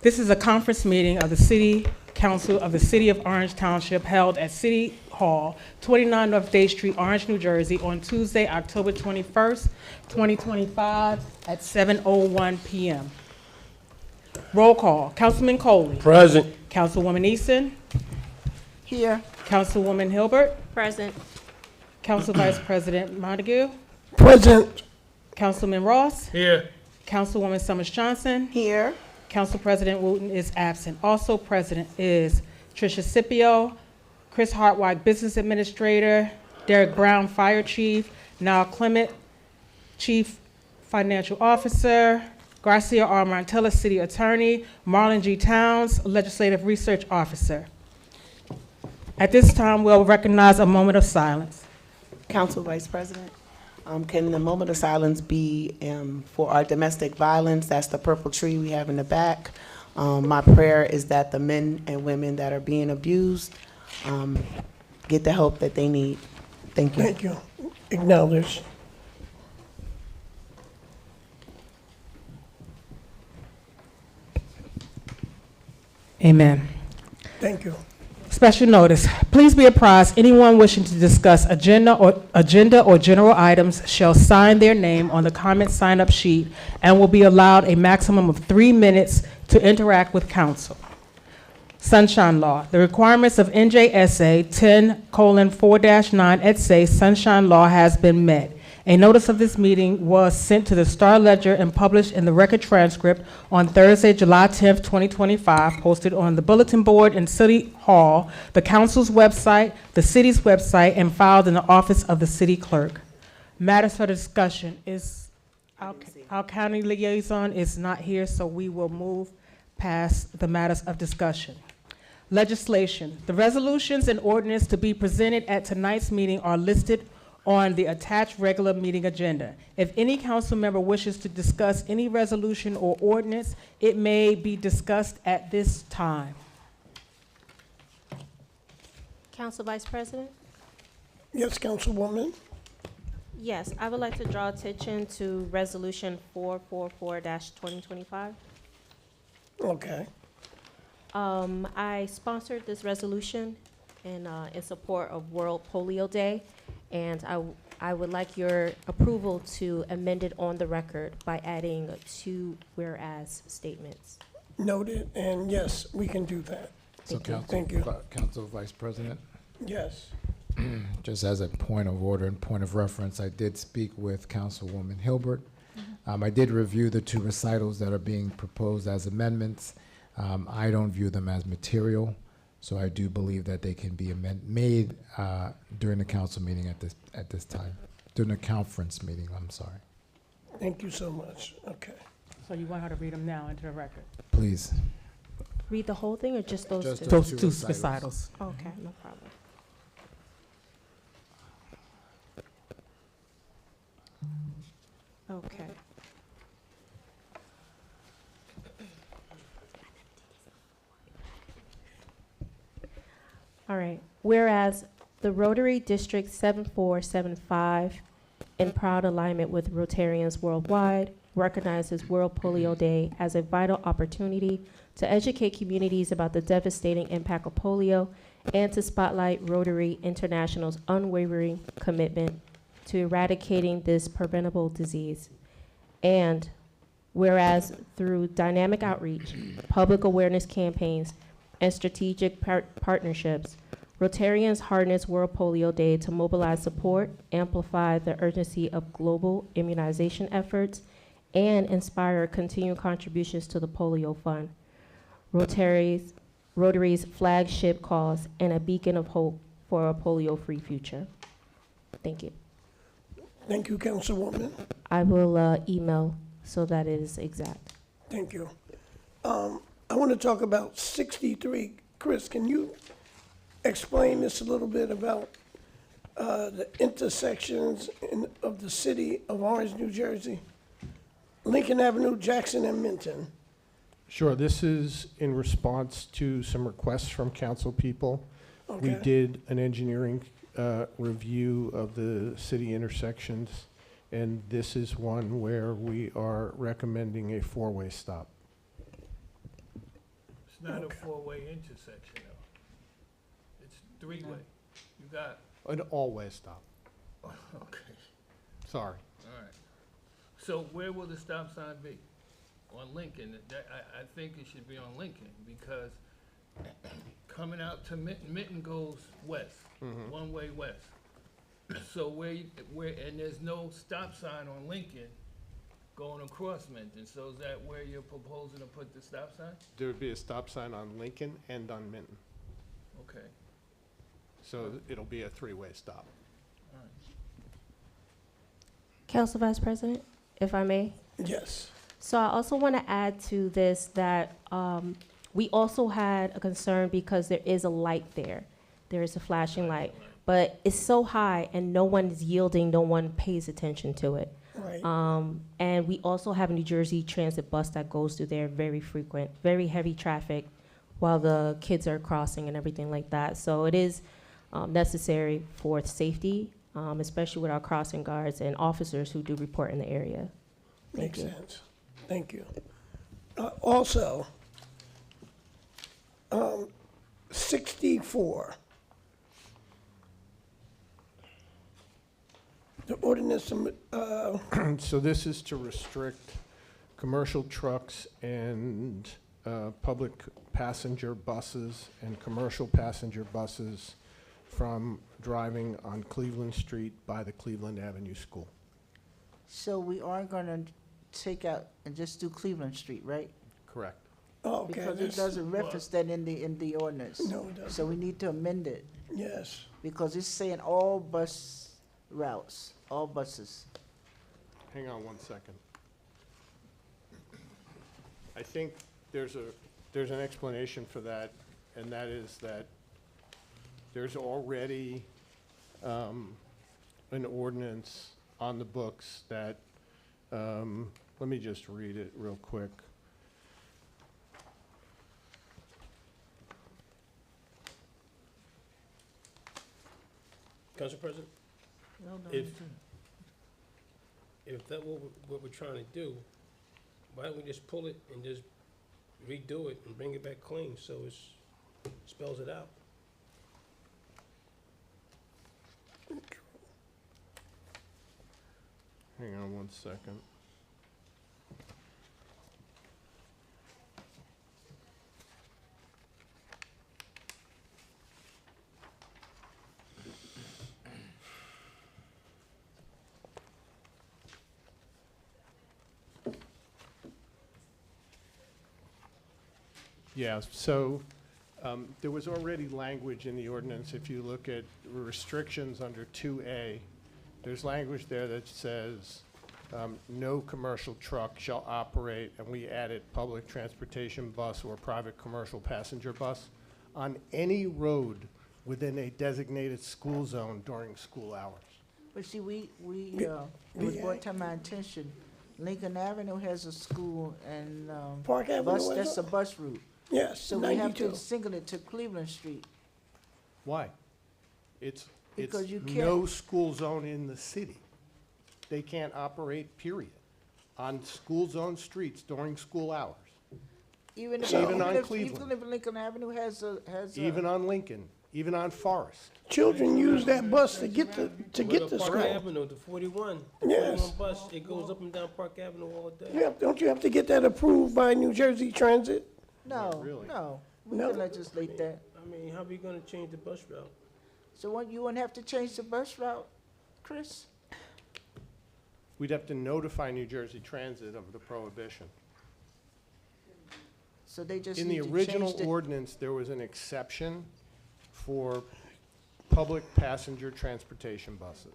This is a conference meeting of the City Council of the City of Orange Township held at City Hall, 29 North Day Street, Orange, New Jersey, on Tuesday, October 21st, 2025 at 7:01 p.m. Roll call. Councilman Coley. Present. Councilwoman Easton. Here. Councilwoman Hilbert. Present. Council Vice President Montague. Present. Councilman Ross. Here. Councilwoman Summers Johnson. Here. Council President Wooten is absent. Also present is Tricia Scipio, Chris Hartwig, Business Administrator, Derek Brown, Fire Chief, Niall Clement, Chief Financial Officer, Garcia R. Montella, City Attorney, Marlon G. Towns, Legislative Research Officer. At this time, we'll recognize a moment of silence. Council Vice President, can the moment of silence be for our domestic violence? That's the purple tree we have in the back. My prayer is that the men and women that are being abused get the help that they need. Thank you. Thank you. Acknowledge. Amen. Thank you. Special notice. Please be apprised, anyone wishing to discuss agenda or general items shall sign their name on the comment sign-up sheet and will be allowed a maximum of 3 minutes to interact with council. Sunshine Law. The requirements of NJSA 10:4-9 et se Sunshine Law has been met. A notice of this meeting was sent to the Star Ledger and published in the record transcript on Thursday, July 10th, 2025, posted on the bulletin board in City Hall, the council's website, the city's website, and filed in the office of the city clerk. Matters for discussion is, our county liaison is not here, so we will move past the matters of discussion. Legislation. The resolutions and ordinance to be presented at tonight's meeting are listed on the attached regular meeting agenda. If any council member wishes to discuss any resolution or ordinance, it may be discussed at this time. Council Vice President? Yes, Councilwoman. Yes, I would like to draw attention to Resolution 444-2025. Okay. I sponsored this resolution in support of World Polio Day, and I would like your approval to amend it on the record by adding 2 whereas statements. Noted, and yes, we can do that. So Thank you. Council Vice President, Yes. just as a point of order and point of reference, I did speak with Councilwoman Hilbert. I did review the 2 recitals that are being proposed as amendments. I don't view them as material, so I do believe that they can be made during the council meeting at this time, during the conference meeting. I'm sorry. Thank you so much. Okay. So you want her to read them now into the record? Please. Read the whole thing or just those Just 2? Those two 2 recitals. recitals. Okay, no problem. Okay. All right. Whereas the Rotary District 7475, in proud alignment with Rotarians worldwide, recognizes World Polio Day as a vital opportunity to educate communities about the devastating impact of polio and to spotlight Rotary International's unwavering commitment to eradicating this preventable disease. And whereas through dynamic outreach, public awareness campaigns, and strategic partnerships, Rotarians harness World Polio Day to mobilize support, amplify the urgency of global immunization efforts, and inspire continued contributions to the Polio Fund, Rotary's flagship cause and a beacon of hope for a polio-free future. Thank you. Thank you, Councilwoman. I will email so that it is exact. Thank you. I want to talk about 63. Chris, can you explain this a little bit about the intersections of the city of Orange, New Jersey? Lincoln Avenue, Jackson, and Minton. Sure. This is in response to some requests from council people. Okay. We did an engineering review of the city intersections, and this is one where we are recommending a 4-way stop. not a Okay. four-way intersection though. It's three-way. You got, An all-way stop. okay, Sorry. all right. So where will the stop sign be? On Lincoln? I think it should be on Lincoln because coming out to Mitten goes west, one-way west. So and there's no stop sign on Lincoln going across Minton, so is that where you're proposing to put the stop sign? There would be a stop sign on Lincoln and on Minton, Okay, so it'll be a three-way stop. all right. Council Vice President, if I may. Yes. So I also want to add to this that we also had a concern because there is a light there. There is a flashing light, but it's so high and no one is yielding, no one pays attention to it. Right. And we also have a New Jersey Transit bus that goes through there, very frequent, very heavy traffic while the kids are crossing and everything like that. So it is necessary for safety, especially with our crossing guards and officers who do report in the area. Thank Makes you. sense. Thank you. Also, 64. The ordinance, So this is to restrict commercial trucks and public passenger buses and commercial passenger buses from driving on Cleveland Street by the Cleveland Avenue School. So we are gonna take out and just do Cleveland Street, right? Correct. oh, okay. Because it that's- doesn't reference that in the ordinance. No, it doesn't. So we need to amend it, Yes. because it's saying all bus routes, all buses. Hang on one second. I think there's an explanation for that, and that is that there's already an ordinance on the books that, let me just read it real quick. Council President, No, no. if that what we're trying to do, why don't we just pull it and just redo it and bring it back clean so it spells it out? Hang on one second. Yeah, so there was already language in the ordinance. If you look at restrictions under 2A, there's language there that says no commercial truck shall operate, and we added public transportation bus or private commercial passenger bus on any road within a designated school zone during school hours. But see, it was brought to my attention, Lincoln Avenue has a school and, Park Avenue. bus, was that's a up? bus route. Yes, So we have 92. to single it to Cleveland Street. Why? It's Because you no school zone in the city. They can't operate, period, on school zone streets during school hours. Even if, Even on if Cleveland. Lincoln Avenue has a. Even on Lincoln, even on Forest. Children use that bus to get to Park school. Avenue, the 41, the Yes. 41 bus, it goes up and down Park Avenue all day. Don't you have to get that approved by New Jersey Transit? No, really. no, we No. can legislate that. I mean, how are we gonna change the bus route? So what, you wouldn't have to change the bus route, Chris? We'd have to notify New Jersey Transit of the prohibition. So they just In need the to original change the. ordinance, there was an exception for public passenger transportation buses.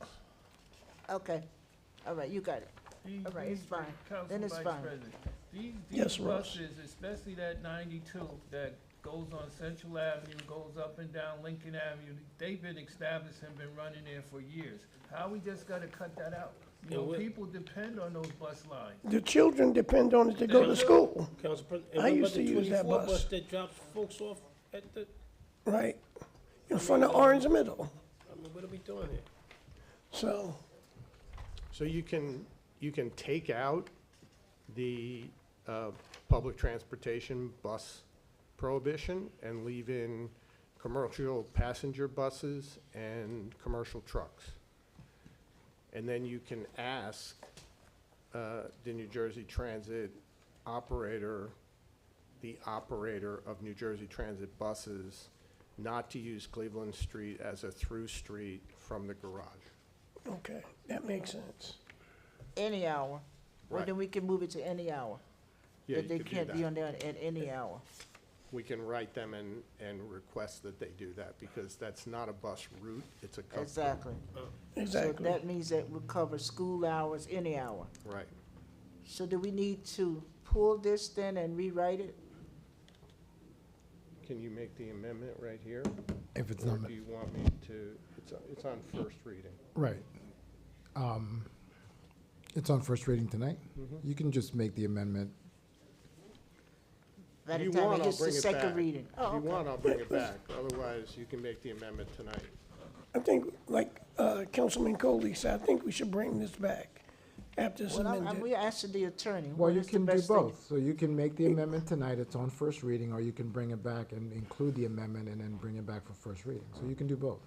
Okay, all right, you got it. All right, it's fine. Then it's fine. These Yes, Ross. buses, especially that 92 that goes on Central Avenue, goes up and down Lincoln Avenue, they've been established and been running there for years. How we just gotta cut that out? You know, And what- people depend on those bus lines. The children depend on it to go to school, Council President, I and what used about to the use that 24 bus. bus that drops folks off at the, right? In front of Orange Middle. I mean, what are we doing here? So, So you can take out the public transportation bus prohibition and leave in commercial passenger buses and commercial trucks. And then you can ask the New Jersey Transit operator, the operator of New Jersey Transit buses, not to use Cleveland Street as a through street from the garage. Okay, that makes sense. Any hour. Well, Right. then we can move it to any hour. Yeah, That you they could do can't be that. on there at any hour. We can write them and request that they do that, because that's not a bus route, it's a cut. Exactly. So Exactly. that means that we cover school hours, any hour. Right. So do we need to pull this then and rewrite it? Can you make the amendment right here? If it's Or not, do you want me to, it's on first reading. right. It's on first reading tonight. Mm-hmm. You can just make the amendment. By If the you time want, it I'll gets to bring it second back. reading? If Oh, you okay. want, I'll bring it back, otherwise you can make the amendment tonight. I think, like Councilman Coley said, I think we should bring this back after it's Well, amended. we asking the attorney. Well, what you is the can do best thing? both. So you can make the amendment tonight, it's on first reading, or you can bring it back and include the amendment and then bring it back for first reading. So you can do both,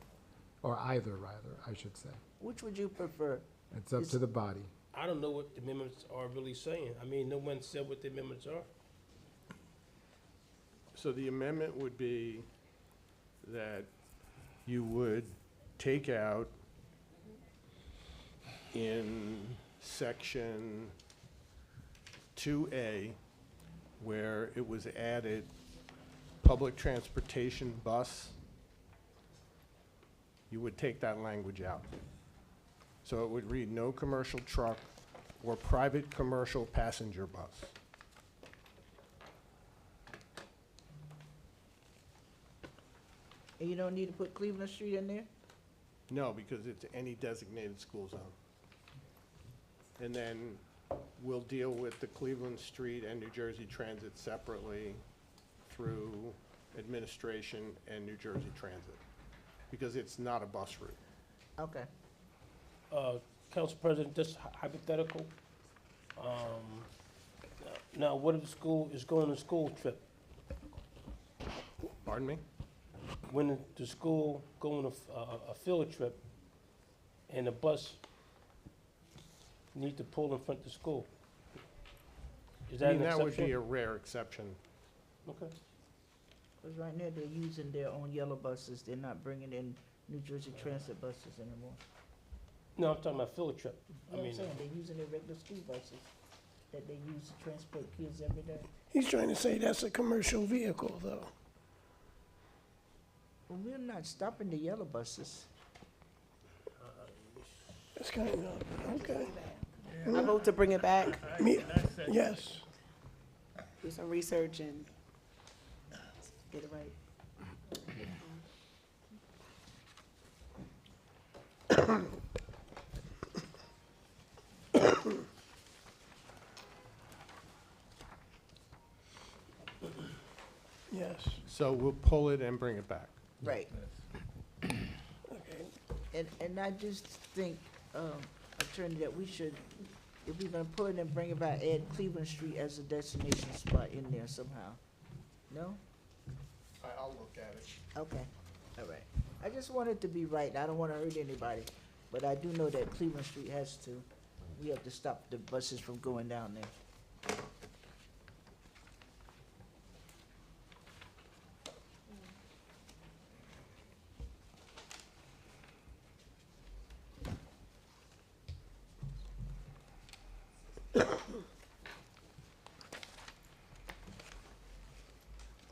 or either, rather, I should say. Which would you prefer? It's up to the body. I don't know what the amendments are really saying. I mean, no one said what the amendments are. So the amendment would be that you would take out in section 2A, where it was added, public transportation bus, you would take that language out. So it would read, no commercial truck or private commercial passenger bus. And you don't need to put Cleveland Street in there? No, because it's any designated school zone. And then we'll deal with the Cleveland Street and New Jersey Transit separately through administration and New Jersey Transit, because it's not a bus route. Okay. Council President, just hypothetical. Now, what if the school is going on a school trip? Pardon me? When the school going on a field trip and the bus need to pull in front of the school? Is I that mean, an that would be exception? a rare exception. Okay. Because right now they're using their own yellow buses. They're not bringing in New Jersey Transit buses anymore. No, I'm talking about field trip. You know I what I'm mean, saying? They're using their regular school buses that they use to transport kids every day. He's trying to say that's a commercial vehicle, though. Well, we're not stopping the yellow buses. That's kind of, okay. I vote to bring it back, Me, yes. do some research and get it right. Yes, So we'll pull it and bring it back. Right. okay. And I just think, Attorney, that we should, if we're gonna pull it and bring it back, add Cleveland Street as a destination spot in there somehow. No? I'll look at it. Okay, all right. I just want it to be right. I don't wanna hurt anybody, but I do know that Cleveland Street has to, we have to stop the buses from going down there.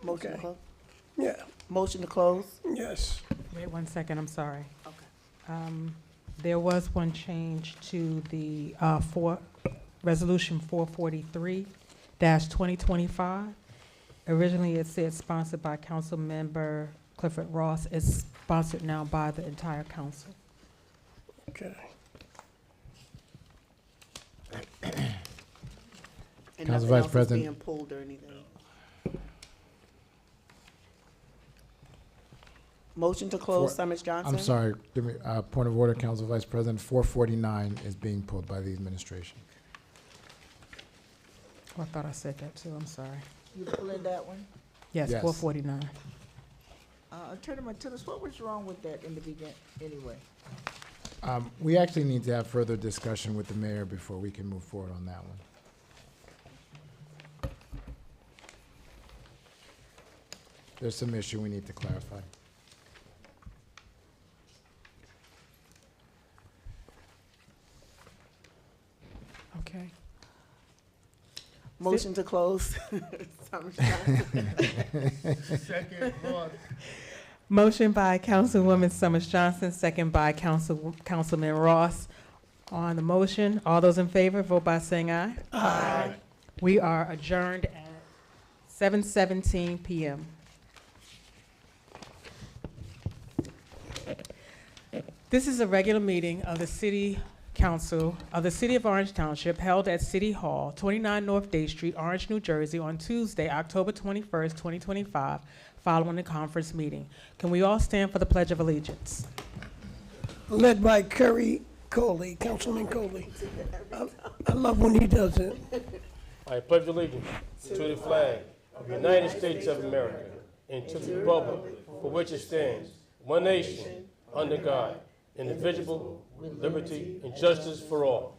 Motion to Okay. close? Yeah, Motion to close? yes. Wait 1 second, I'm sorry. Okay. There was one change to the Resolution 443-2025. Originally, it said sponsored by Council Member Clifford Ross. It's sponsored now by the entire council. Okay. And Council nothing Vice else is President. being pulled or anything? Motion to close, Summers Johnson? I'm sorry, give me, point of order, Council Vice President, 449 is being pulled by the administration. Oh, I thought I said that too, I'm sorry. You pulling that one? Yes, Yes. 449. Attorney Martinez, what was wrong with that in the beginning, anyway? We actually need to have further discussion with the mayor before we can move forward on that one. There's some issue we need to clarify. Okay. Motion to close. Second, Ross. Motion by Councilwoman Summers Johnson, second by Councilman Ross. On the motion, all those in favor, vote by saying aye. Aye. We are adjourned at 7:17 PM. This is a regular meeting of the City Council of the City of Orange Township held at City Hall, 29 North Day Street, Orange, New Jersey, on Tuesday, October 21st, 2025, following the conference meeting. Can we all stand for the Pledge of Allegiance? Led by Coley, Councilman Coley. I love when he does it. I pledge allegiance to the flag of the United States of America and to the republic for which it stands, one nation, under God, indivisible, with liberty and justice for all.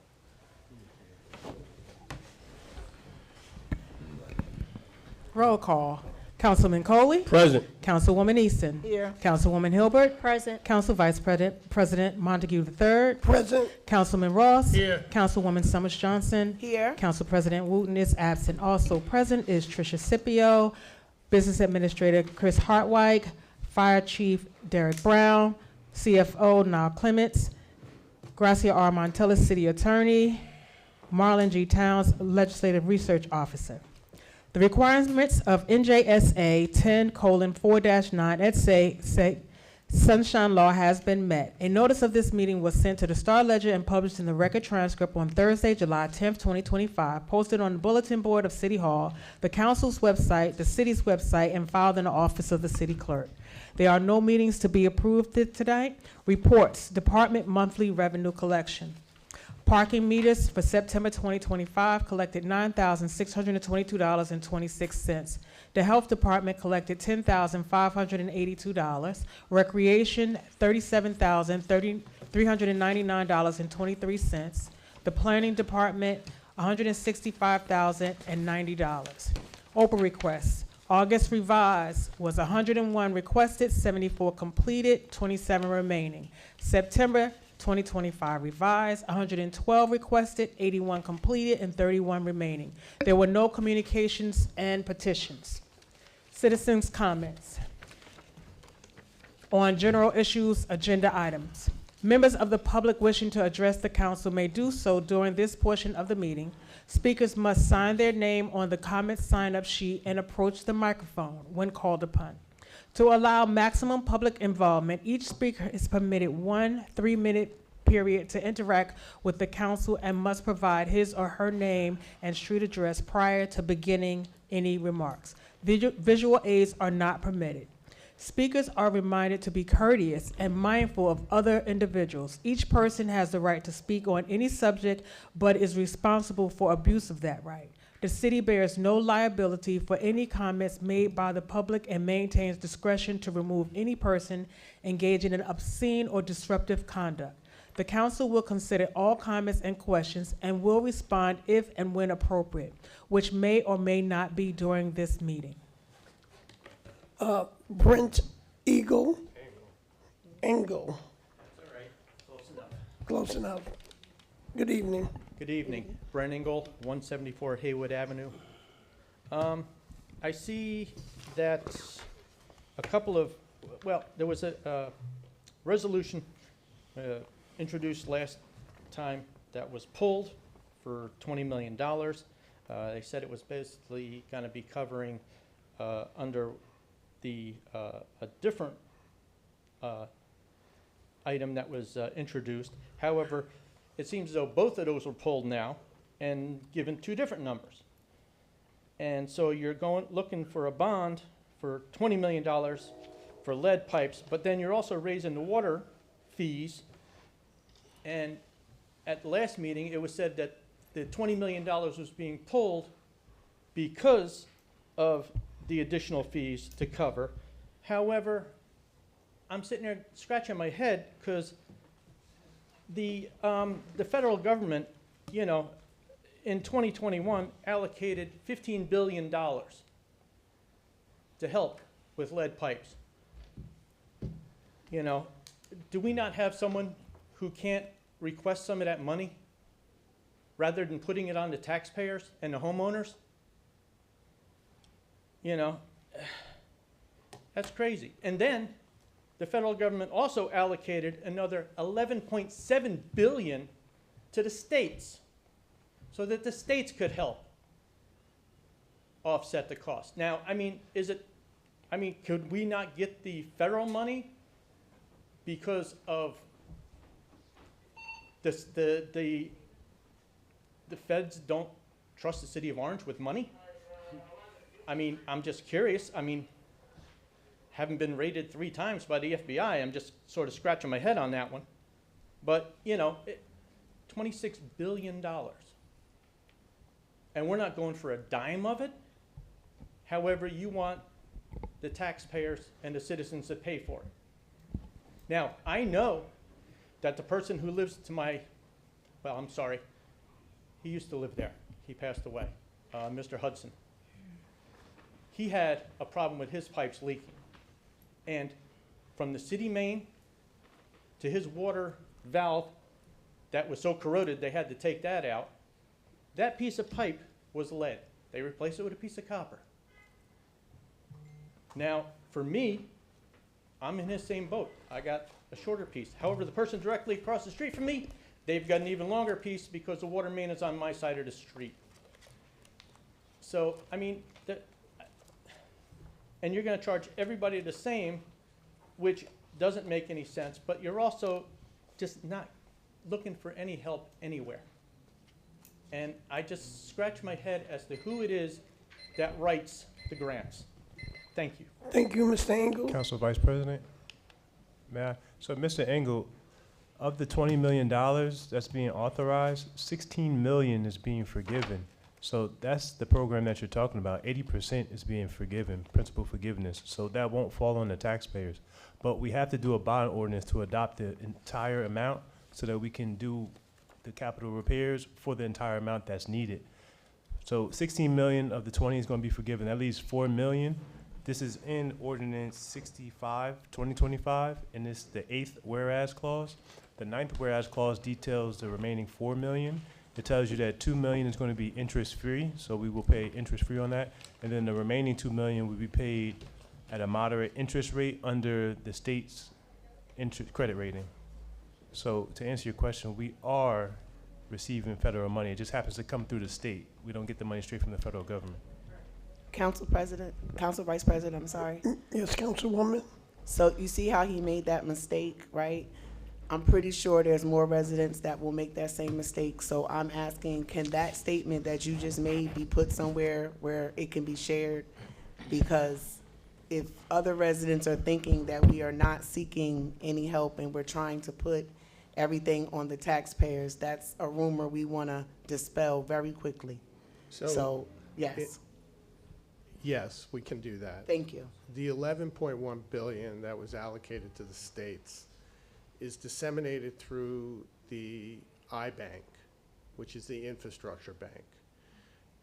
Roll call. Councilman Coley? Present. Councilwoman Easton? Here. Councilwoman Hilbert? Present. Council Vice President Montague III? Present. Councilman Ross? Here. Councilwoman Summers Johnson? Here. Council President Wooten is absent. Also present is Tricia Scipio, Business Administrator Chris Hartwig, Fire Chief Derek Brown, CFO Niall Clements, Gracia R. Montella, City Attorney, Marlon G. Towns, Legislative Research Officer. The requirements of NJSA 10:4-9 et say Sunshine Law has been met. A notice of this meeting was sent to the Star Ledger and published in the Record Transcript on Thursday, July 10th, 2025, posted on the bulletin board of City Hall, the council's website, the city's website, and filed in the office of the city clerk. There are no meetings to be approved tonight. Reports, Department Monthly Revenue Collection. Parking meters for September 2025 collected $9,622.26. The Health Department collected $10,582. Recreation, $37,399.23. The Planning Department, $165,090. Open requests. August revised was 101 requested, 74 completed, 27 remaining. September 2025 revised, 112 requested, 81 completed, and 31 remaining. There were no communications and petitions. Citizens' comments on general issues, agenda items. Members of the public wishing to address the council may do so during this portion of the meeting. Speakers must sign their name on the comment sign-up sheet and approach the microphone when called upon. To allow maximum public involvement, each speaker is permitted 1 3-minute period to interact with the council and must provide his or her name and street address prior to beginning any remarks. Visual aids are not permitted. Speakers are reminded to be courteous and mindful of other individuals. Each person has the right to speak on any subject, but is responsible for abuse of that right. The city bears no liability for any comments made by the public and maintains discretion to remove any person engaging in obscene or disruptive conduct. The council will consider all comments and questions and will respond if and when appropriate, which may or may not be during this meeting. Brent Engel. Close enough. Good evening. Good evening. Brent Engel, 174 Haywood Avenue. I see that a couple of, well, there was a resolution introduced last time that was pulled for $20 million. They said it was basically going to be covering under the a different item that was introduced. However, it seems as though both of those were pulled now and given two different numbers. And so you're looking for a bond for $20 million for lead pipes, but then you're also raising the water fees. And at the last meeting, it was said that the $20 million was being pulled because of the additional fees to cover. However, I'm sitting there scratching my head because the federal government, you know, in 2021 allocated $15 billion to help with lead pipes. You know, do we not have someone who can't request some of that money rather than putting it on the taxpayers and the homeowners? You know, that's crazy. And then the federal government also allocated another $11.7 billion to the states so that the states could help offset the cost. Now, I mean, could we not get the federal money because of the feds don't trust the city of Orange with money? I mean, I'm just curious. I mean, having been raided 3 times by the FBI, I'm just sort of scratching my head on that one. But, you know, $26 billion. And we're not going for a dime of it. However, you want the taxpayers and the citizens to pay for it. Now, I know that the person who lives to my, well, I'm sorry, he used to live there. He passed away, Mr. Hudson. He had a problem with his pipes leaking. And from the city main to his water valve that was so corroded they had to take that out, that piece of pipe was lead. They replaced it with a piece of copper. Now, for me, I'm in his same boat. I got a shorter piece. However, the person directly across the street from me, they've got an even longer piece because the water main is on my side of the street. So, I mean, and you're going to charge everybody the same, which doesn't make any sense, but you're also just not looking for any help anywhere. And I just scratch my head as to who it is that writes the grants. Thank you. Thank you, Mr. Engel. Council Vice President, may I? So, Mr. Engel, of the $20 million that's being authorized, $16 million is being forgiven. So that's the program that you're talking about. 80% is being forgiven, principal forgiveness. So that won't fall on the taxpayers. But we have to do a bond ordinance to adopt the entire amount so that we can do the capital repairs for the entire amount that's needed. So 16 million of the 20 is going to be forgiven. That leaves 4 million. This is in Ordinance 65, 2025, and it's the 8th whereas clause. The 9th whereas clause details the remaining 4 million. It tells you that 2 million is going to be interest-free, so we will pay interest-free on that. And then the remaining 2 million will be paid at a moderate interest rate under the state's credit rating. So to answer your question, we are receiving federal money. It just happens to come through the state. We don't get the money straight from the federal government. Council Vice President, I'm sorry. Yes, Councilwoman. So you see how he made that mistake, right? I'm pretty sure there's more residents that will make that same mistake. So I'm asking, can that statement that you just made be put somewhere where it can be shared? Because if other residents are thinking that we are not seeking any help and we're trying to put everything on the taxpayers, that's a rumor we want to dispel very quickly. So yes. Yes, we can do that. Thank you. The 11.1 billion that was allocated to the states is disseminated through the iBank, which is the infrastructure bank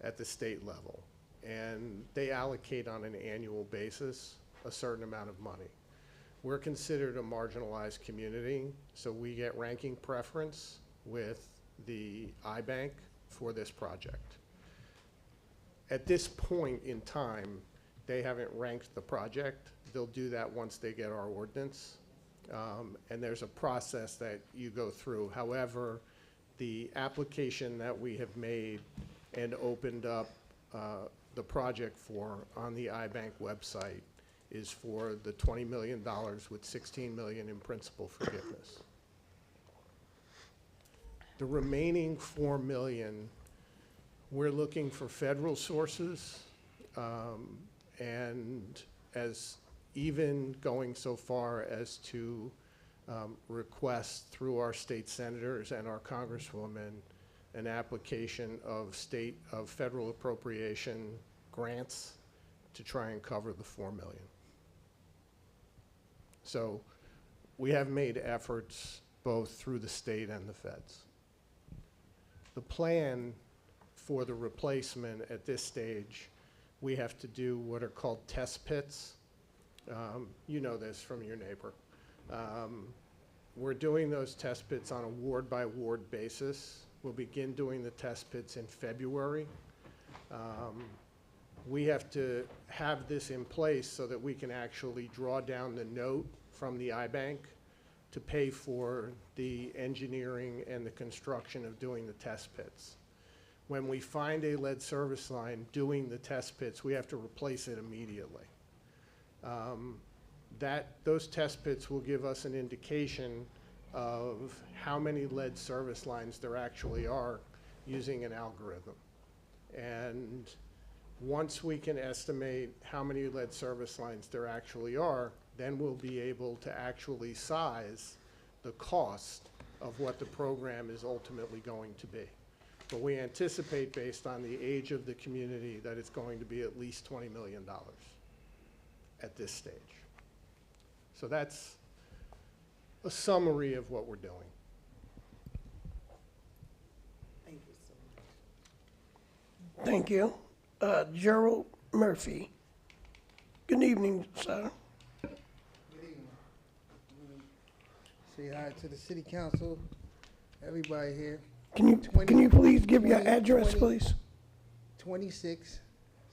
at the state level. And they allocate on an annual basis a certain amount of money. We're considered a marginalized community, so we get ranking preference with the iBank for this project. At this point in time, they haven't ranked the project. They'll do that once they get our ordinance. And there's a process that you go through. However, the application that we have made and opened up the project for on the iBank website is for the $20 million with $16 million in principal forgiveness. The remaining $4 million, we're looking for federal sources, and as even going so far as to request through our state senators and our congresswoman an application of federal appropriation grants to try and cover the 4 million. So we have made efforts both through the state and the feds. The plan for the replacement at this stage, we have to do what are called test pits. You know this from your neighbor. We're doing those test pits on a ward-by-ward basis. We'll begin doing the test pits in February. We have to have this in place so that we can actually draw down the note from the iBank to pay for the engineering and the construction of doing the test pits. When we find a lead service line doing the test pits, we have to replace it immediately. Those test pits will give us an indication of how many lead service lines there actually are using an algorithm. And once we can estimate how many lead service lines there actually are, then we'll be able to actually size the cost of what the program is ultimately going to be. But we anticipate, based on the age of the community, that it's going to be at least $20 million at this stage. So that's a summary of what we're doing. Thank you so much. Thank you. Gerald Murphy. Good evening, sir. Good evening. Say hi to the city council, everybody here. Can you please give your address, please? 26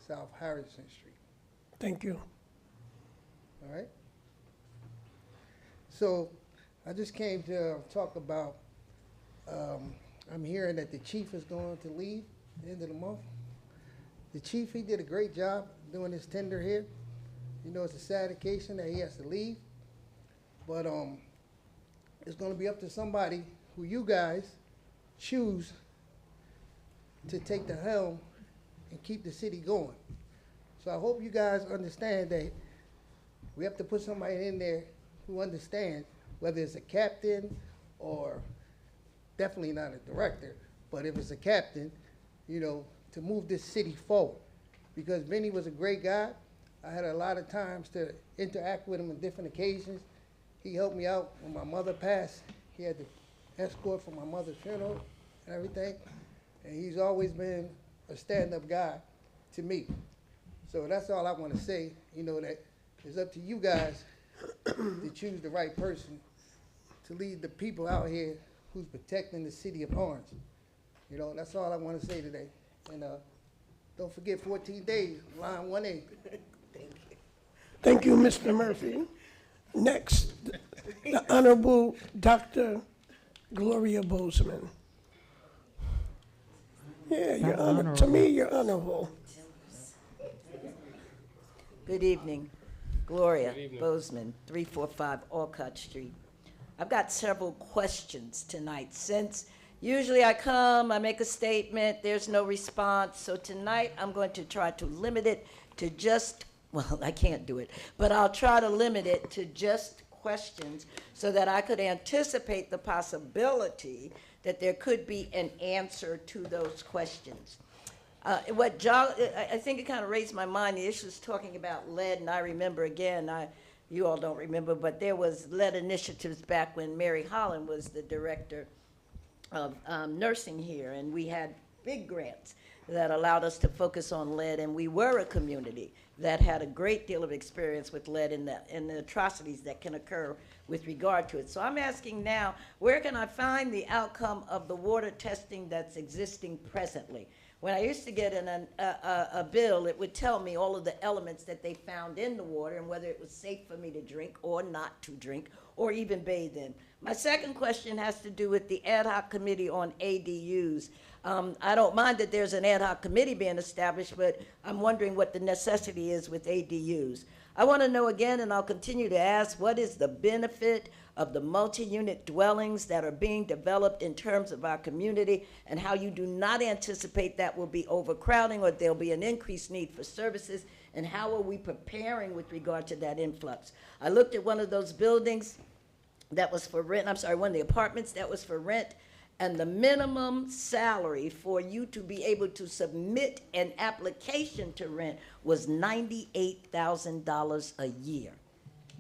South Harrison Street. Thank you. All right? So I just came to talk about, I'm hearing that the chief is going to leave at the end of the month. The chief, he did a great job doing his tender here. You know, it's a sad occasion that he has to leave, but it's going to be up to somebody who you guys choose to take the helm and keep the city going. So I hope you guys understand that we have to put somebody in there who understands, whether it's a captain or definitely not a director, but if it's a captain, you know, to move this city forward. Because Vinny was a great guy. I had a lot of times to interact with him on different occasions. He helped me out when my mother passed. He had the escort for my mother's funeral and everything. And he's always been a stand-up guy to me. So that's all I want to say, you know, that it's up to you guys to choose the right person to lead the people out here who's protecting the city of Orange. You know, that's all I want to say today. And don't forget 14 days, line 1A. Thank you, Mr. Murphy. Next, the Honorable Dr. Gloria Bozeman. Yeah, you're honorable. To me, you're honorable. Good evening. Gloria Bozeman, 345 Alcott Street. I've got several questions tonight. Since usually I come, I make a statement, there's no response. So tonight I'm going to try to limit it to just, well, I can't do it, but I'll try to limit it to just questions so that I could anticipate the possibility that there could be an answer to those questions. I think it kind of raised my mind, the issue is talking about lead, and I remember again, you all don't remember, but there was lead initiatives back when Mary Holland was the director of nursing here, and we had big grants that allowed us to focus on lead, and we were a community that had a great deal of experience with lead and the atrocities that can occur with regard to it. So I'm asking now, where can I find the outcome of the water testing that's existing presently? When I used to get a bill, it would tell me all of the elements that they found in the water and whether it was safe for me to drink or not to drink or even bathe in. My second question has to do with the ad hoc committee on ADUs. I don't mind that there's an ad hoc committee being established, but I'm wondering what the necessity is with ADUs. I want to know again, and I'll continue to ask, what is the benefit of the multi-unit dwellings that are being developed in terms of our community, and how you do not anticipate that will be overcrowding or there'll be an increased need for services, and how are we preparing with regard to that influx? I looked at one of those buildings that was for rent, I'm sorry, one of the apartments that was for rent, and the minimum salary for you to be able to submit an application to rent was $98,000 a year.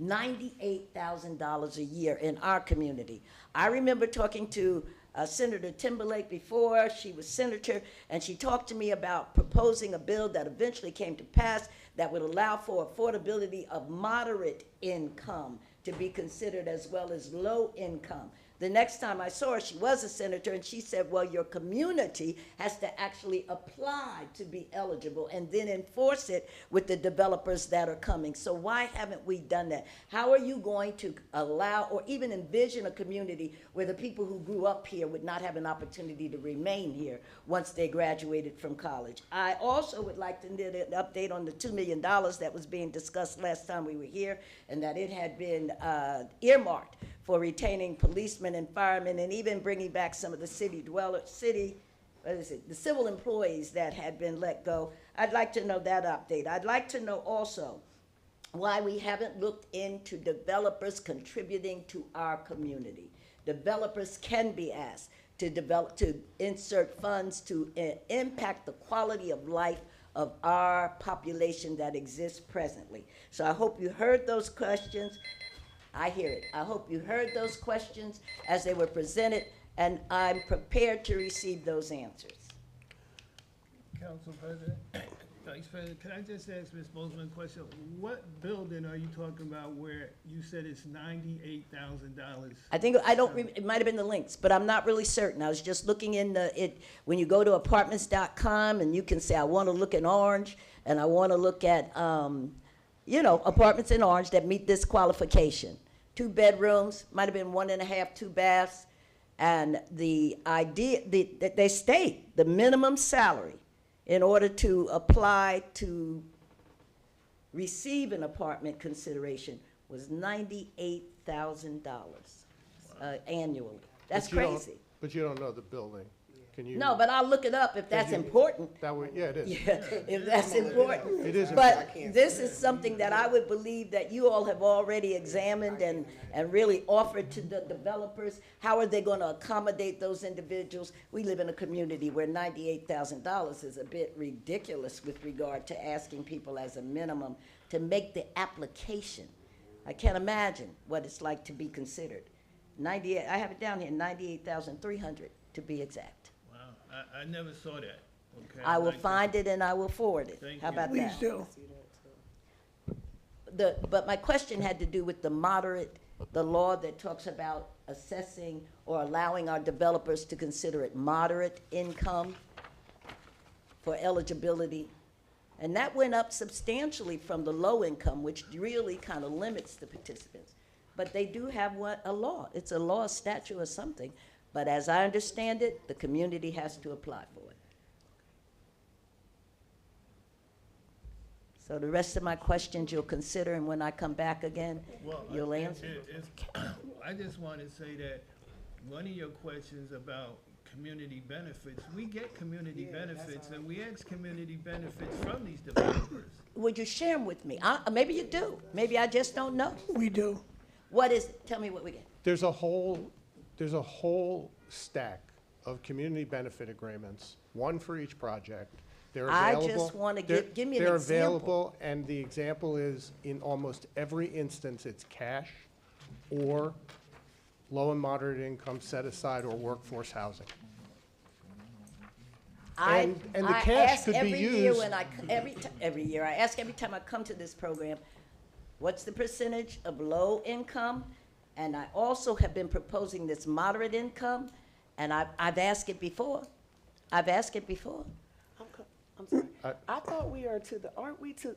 $98,000 a year in our community. I remember talking to Senator Timberlake before she was senator, and she talked to me about proposing a bill that eventually came to pass that would allow for affordability of moderate income to be considered as well as low income. The next time I saw her, she was a senator, and she said, well, your community has to actually apply to be eligible and then enforce it with the developers that are coming. So why haven't we done that? How are you going to allow or even envision a community where the people who grew up here would not have an opportunity to remain here once they graduated from college? I also would like to get an update on the $2 million that was being discussed last time we were here, and that it had been earmarked for retaining policemen and firemen, and even bringing back some of the the civil employees that had been let go. I'd like to know that update. I'd like to know also why we haven't looked into developers contributing to our community. Developers can be asked to insert funds to impact the quality of life of our population that exists presently. So I hope you heard those questions. I hear it. I hope you heard those questions as they were presented, and I'm prepared to receive those answers. Council President, Vice President, can I just ask Ms. Bozeman a question? What building are you talking about where you said it's $98,000? I think, it might have been the links, but I'm not really certain. I was just looking in when you go to apartments.com and you can say, I want to look in Orange, and I want to look at, apartments in Orange that meet this qualification. 2 bedrooms, might have been 1.5, 2 baths, and the idea that they state the minimum salary in order to apply to receive an apartment consideration was $98,000 annually. That's crazy. But you don't know the building. Can you? No, but I'll look it up if that's important. Yeah, it is. Yeah, if that's important. It is But this is something that I would believe that you all have already examined and really offered to the developers. How are they going to accommodate those individuals? We live in a community where $98,000 is a bit ridiculous with regard to asking people as a minimum to make the application. I can't imagine what it's like to be considered. I have it down here, 98,300 to be exact. I never saw that. Okay. I will find it and I will forward it. Thank How you. about Please that? do. But my question had to do with the law that talks about assessing or allowing our developers to consider it moderate income for eligibility. And that went up substantially from the low income, which really kind of limits the participants. But they do have a law. It's a law, a statute or something. But as I understand it, the community has to apply for it. So the rest of my questions you'll consider, and when I come back again, you'll answer. I just want to say that one of your questions about community benefits, we get community benefits, and we ask community benefits from these developers. Would you share them with me? Maybe you do. Maybe I just don't know. We do. What is it? Tell me what we get. There's a whole stack of community benefit agreements, one for each project. They're available. I just want to give me an They're example. available, and the example is, in almost every instance, it's cash or low and moderate income set aside or workforce housing. And the cash could be used. Every year, I ask every time I come to this program, what's the percentage of low income? And I also have been proposing this moderate income, and I've asked it before. I'm sorry. I thought we are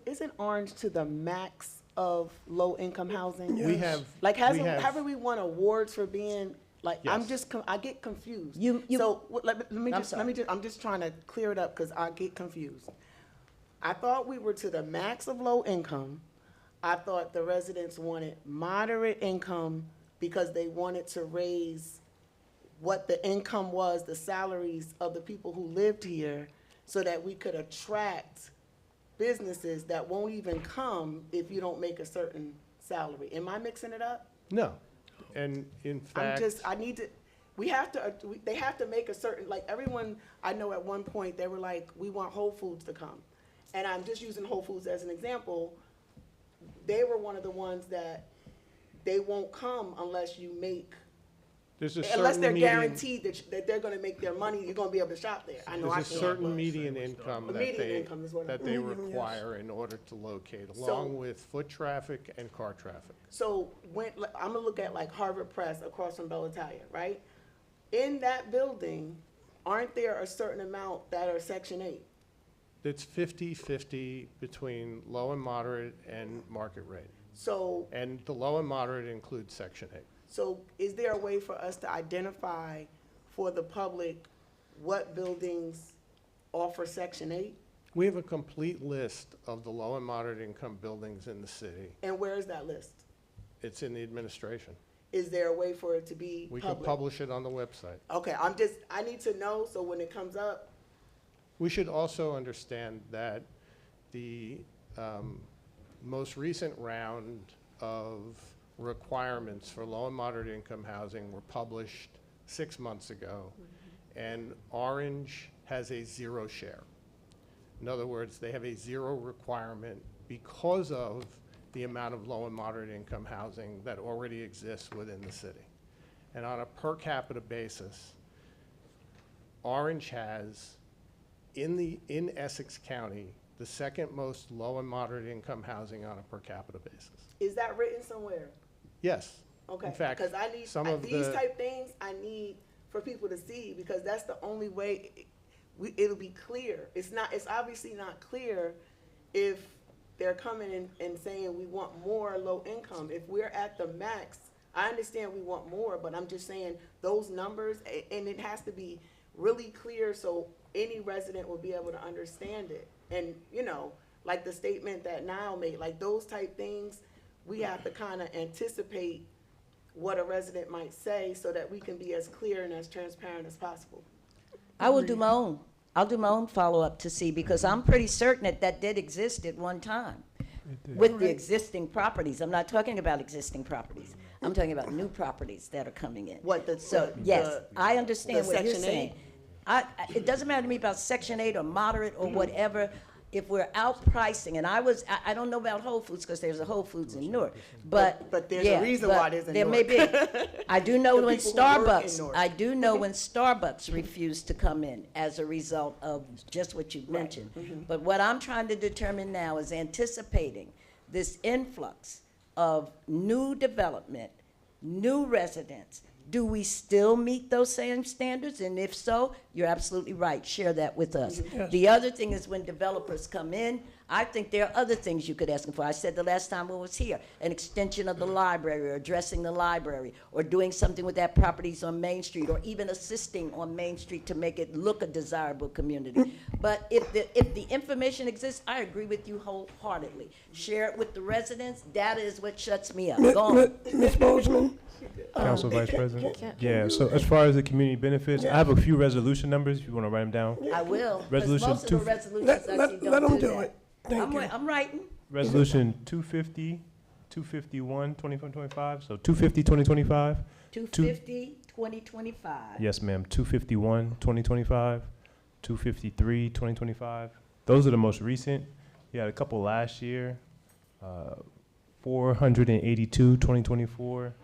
isn't Orange to the max of low-income housing? We have. Haven't we won awards for being, like, Yes. I get confused. I'm just trying to clear it up because I get confused. I thought we were to the max of low income. I thought the residents wanted moderate income because they wanted to raise what the income was, the salaries of the people who lived here, so that we could attract businesses that won't even come if you don't make a certain salary. Am I mixing it up? No. And in fact. We have to, they have to make a certain, like, everyone, I know at one point, they were like, we want Whole Foods to come. And I'm just using Whole Foods as an example. They were one of the ones that they won't come unless you make, There's a unless certain they're median, guaranteed that they're gonna make their money, you're gonna be able to shop there. I know I there's a can't. certain but- median income A that median they, income is what that I'm- they Median, yes. require in order to locate, So- along with foot traffic and car traffic. So when, I'm gonna look at like Harvard Press across from Bell Italia, right? In that building, aren't there a certain amount that are Section 8? It's 50-50 between low and moderate and market rate. So, And the low and moderate includes Section 8. so is there a way for us to identify for the public what buildings offer Section 8? We have a complete list of the low and moderate income buildings in the city. And where is that list? It's in the administration. Is there a way for it to be We can public? publish it on the website. Okay, I need to know, so when it comes up, We should also understand that the most recent round of requirements for low and moderate income housing were published 6 months ago, and Orange has a 0 share. In other words, they have a 0 requirement because of the amount of low and moderate income housing that already exists within the city. And on a per capita basis, Orange has, in Essex County, the second most low and moderate income housing on a per capita basis. is that written somewhere? Yes. Okay, In fact, because I need, some of these the- type things, I need for people to see, because that's the only way it'll be clear. It's obviously not clear if they're coming and saying we want more low income. If we're at the max, I understand we want more, but I'm just saying those numbers, and it has to be really clear so any resident will be able to understand it. And, you know, like the statement that Niall made, like those type things, we have to kind of anticipate what a resident might say so that we can be as clear and as transparent as possible. I will do my own. I'll do my own follow-up to see, because I'm pretty certain that did exist at one time with the existing properties. I'm not talking about existing properties. I'm talking about new properties that are coming in. What, So, yes, I understand the what you're Section saying. 8? It doesn't matter to me about Section 8 or moderate or whatever. If we're outpricing, and I don't know about Whole Foods because there's a Whole Foods in Newark, but. But there's yeah, a reason but why there's a there may be. Newark. I do know The when people who work in Starbucks, Newark. I do know when Starbucks refused to come in as a result of just what you mentioned. But what I'm trying to determine now is anticipating this influx of new development, new residents. Do we still meet those same standards? And if so, you're absolutely right. Share that with us. Yes. The other thing is when developers come in, I think there are other things you could ask them for. I said the last time I was here, an extension of the library, or addressing the library, or doing something with that properties on Main Street, or even assisting on Main Street to make it look a desirable community. But if the information exists, I agree with you wholeheartedly. Share it with the residents. Data is what shuts me up. Go on. Ms. Bozeman? Council Vice President? Yeah, so as far as the community benefits, I have a few resolution numbers if you want to write them down. I will, because Resolution most of the two- resolutions Let actually them don't do do that. it. Thank you. I'm writing. Resolution 250, 251, 2025, so 250, 2025. 250, 2025. Yes, ma'am, 251, 2025, 253, 2025. Those are the most recent. You had a couple last year, 482, 2024.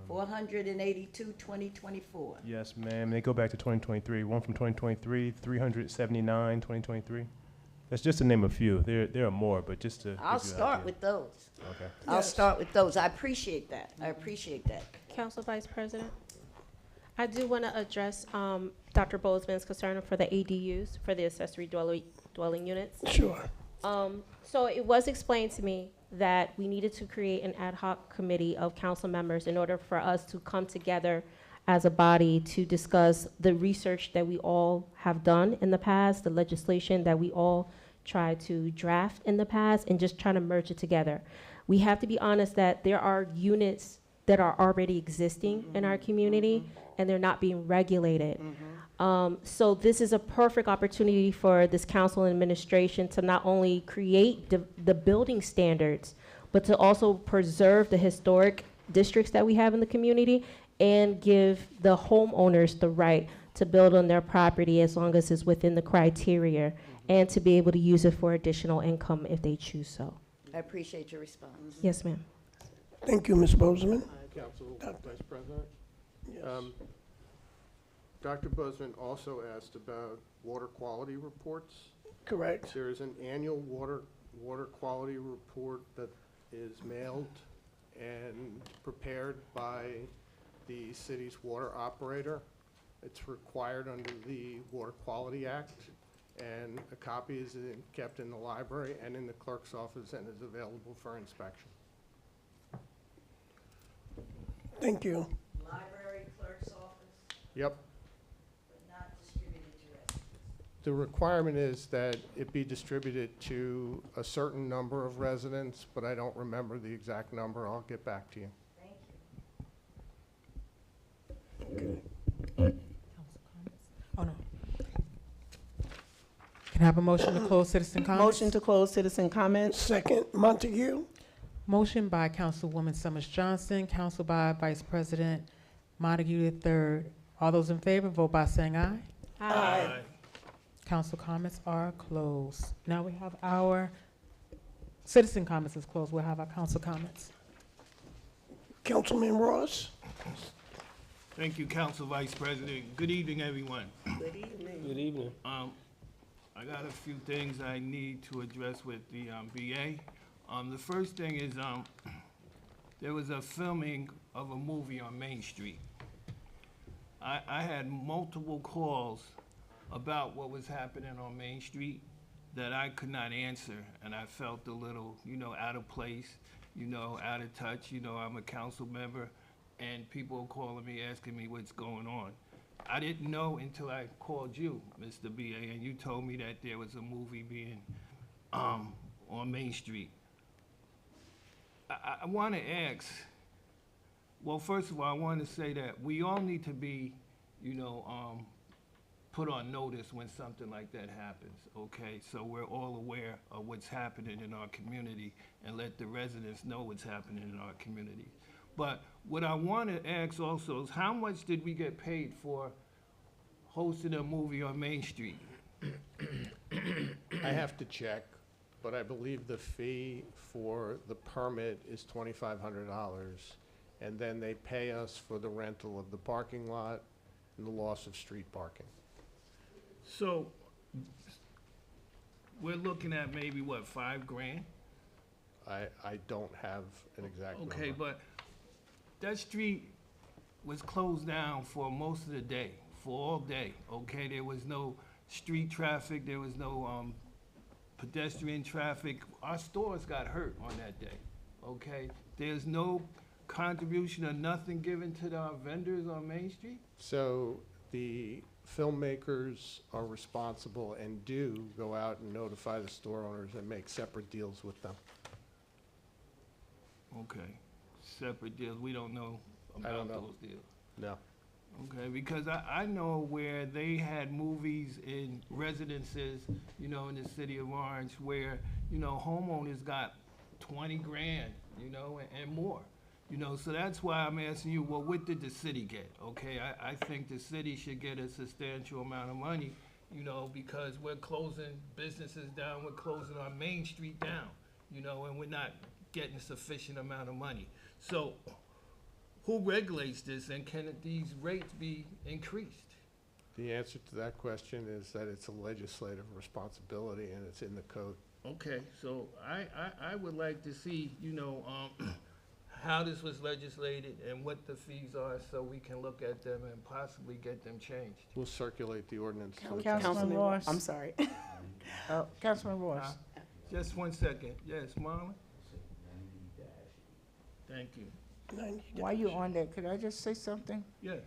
482, 2024. Yes, ma'am, they go back to 2023. One from 2023, 379, 2023. That's just to name a few. There are more, but just to. I'll give you an start idea. with those. Okay. I'll start with those. I appreciate that. I appreciate that. Council Vice President, I do want to address Dr. Bozeman's concern for the ADUs, for the accessory dwelling units. Sure. So it was explained to me that we needed to create an ad hoc committee of council members in order for us to come together as a body to discuss the research that we all have done in the past, the legislation that we all tried to draft in the past, and just trying to merge it together. We have to be honest that there are units that are already existing in our community, and they're not being regulated. So this is a perfect opportunity for this council and administration to not only create the building standards, but to also preserve the historic districts that we have in the community and give the homeowners the right to build on their property as long as it's within the criteria, and to be able to use it for additional income if they choose so. I appreciate your response. Yes, ma'am. Thank you, Ms. Bozeman. Council Vice President. Yes. Dr. Bozeman also asked about water quality reports. Correct. There is an annual water quality report that is mailed and prepared by the city's water operator. It's required under the Water Quality Act, and a copy is kept in the library and in the clerk's office and is available for inspection. Thank you. Library, clerk's office, Yep. but not distributed to residents. The requirement is that it be distributed to a certain number of residents, but I don't remember the exact number. I'll get back to you. Thank you. Oh, no. Can I have a motion to close citizen comments? Motion to close citizen comments. Second, Montague. Motion by Councilwoman Summers Johnson, counsel by Vice President Montague III. All those in favor, vote by saying aye. Aye. Council comments are closed. Now we have our, citizen comments is closed. We'll have our council comments. Councilman Ross. Thank you, Council Vice President. Good evening, everyone. Good evening. I got a few things I need to address with the VA. The first thing is there was a filming of a movie on Main Street. I had multiple calls about what was happening on Main Street that I could not answer, and I felt a little, out of place, out of touch. I'm a council member, and people are calling me, asking me what's going on. I didn't know until I called you, Mr. BA, and you told me that there was a movie being on Main Street. I want to ask, well, first of all, I want to say that we all need to be, put on notice when something like that happens, okay? So we're all aware of what's happening in our community and let the residents know what's happening in our community. But what I want to ask also is how much did we get paid for hosting a movie on Main Street? I have to check, but I believe the fee for the permit is $2,500, and then they pay us for the rental of the parking lot and the loss of street parking. So we're looking at maybe, what, $5,000? I don't have an exact number. Okay, but that street was closed down for most of the day, for all day, okay? There was no street traffic, there was no pedestrian traffic. Our stores got hurt on that day, okay? There's no contribution or nothing given to our vendors on Main Street? So the filmmakers are responsible and do go out and notify the store owners and make separate deals with them. Okay, separate deals, we don't know I don't about know. those deals. No. Okay, because I know where they had movies in residences, in the city of Orange, where, homeowners got 20 grand, and more. So that's why I'm asking you, well, what did the city get? Okay, I think the city should get a substantial amount of money, because we're closing businesses down, we're closing our Main Street down, and we're not getting a sufficient amount of money. So who regulates this, and can these rates be increased? The answer to that question is that it's a legislative responsibility and it's in the code. Okay, so I would like to see, how this was legislated and what the fees are, so we can look at them and possibly get them changed. We'll circulate the ordinance to the Councilman Ross. I'm sorry. Councilman Ross. Just 1 second. Yes, Marlon? Thank you. 90 While you on that, could I just say something? Yes.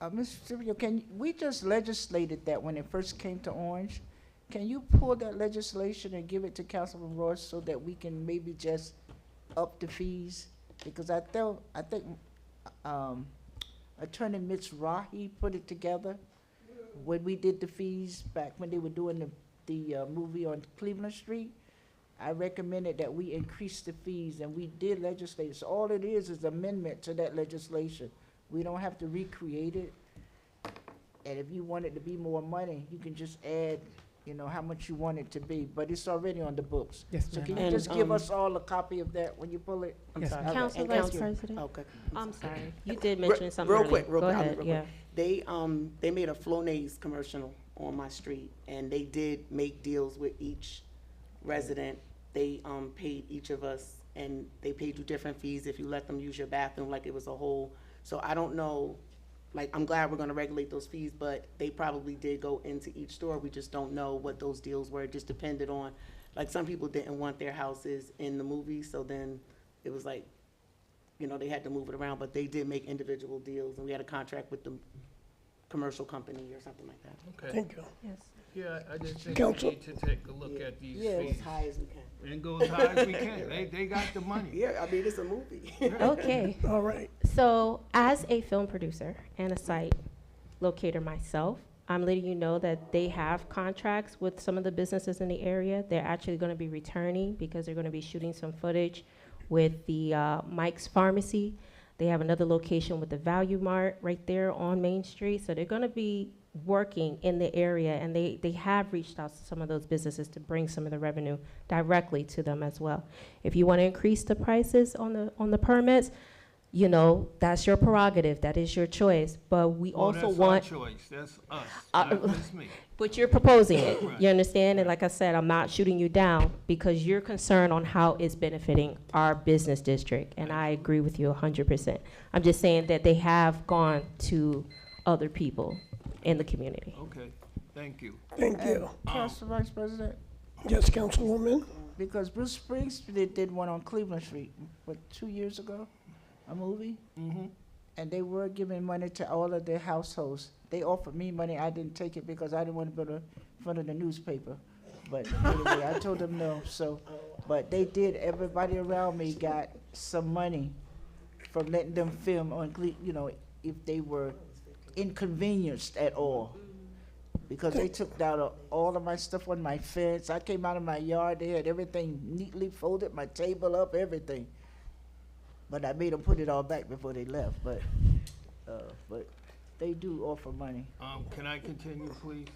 Mr. Silvio, we just legislated that when it first came to Orange. Can you pull that legislation and give it to Councilman Ross so that we can maybe just up the fees? Because I think Attorney Mitch Rahi put it together when we did the fees back when they were doing the movie on Cleveland Street. I recommended that we increase the fees, and we did legislate. So all it is amendment to that legislation. We don't have to recreate it. And if you want it to be more money, you can just add, you know, how much you want it to be, but it's already on the books. Yes, So ma'am. can you And, just give us all a copy of that when you pull it? I'm Yes, sorry. ma'am. Council And Vice President? Okay. I'm sorry, you did mention something Real earlier. quick, Go ahead, real yeah. quick. They made a Flonase commercial on my street, and they did make deals with each resident. They, paid each of us, and they paid you different fees if you let them use your bathroom, like it was a whole, so I don't know, like, I'm glad we're gonna regulate those fees, but they probably did go into each store, we just don't know what those deals were, it just depended on, like, some people didn't want their houses in the movie, so then it was like, you know, they had to move it around, but they did make individual deals, and we had a contract with the commercial company or something like that. Okay. Thank you. Yes. Yeah, I just think Counsel? we need to take a look at these Yeah, fees as high as we can. and go as high as we can. They got the money. Yeah, I mean, it's a movie. Okay, All right. so as a film producer and a site locator myself, I'm letting you know that they have contracts with some of the businesses in the area. They're actually gonna be returning because they're gonna be shooting some footage with the Mike's Pharmacy. They have another location with the Value Mart right there on Main Street. So they're gonna be working in the area, and they have reached out to some of those businesses to bring some of the revenue directly to them as well. If you wanna increase the prices on the permits, you know, that's your prerogative, that is your choice, but we Well, also that's want. our choice. That's us. Uh, That's me. But you're proposing it, Right. you understand? And like I said, I'm not shooting you down because you're concerned on how it's benefiting our business district, and I agree with you 100%. I'm just saying that they have gone to other people in the community. Okay, thank you. Thank you. Council Vice President, Yes, Councilwoman? because Bruce Springsteen did one on Cleveland Street, what, 2 years ago? A movie? Mm-hmm. And they were giving money to all of their households. They offered me money, I didn't take it because I didn't want to go to in front of the newspaper. But anyway, I told them no, so, but they did, everybody around me got some money from letting them film on, you know, if they were inconvenienced at all. Because they took down all of my stuff on my fence. I came out of my yard, they had everything neatly folded, my table up, everything. But I made them put it all back before they left, but they do offer money. Can I continue, please?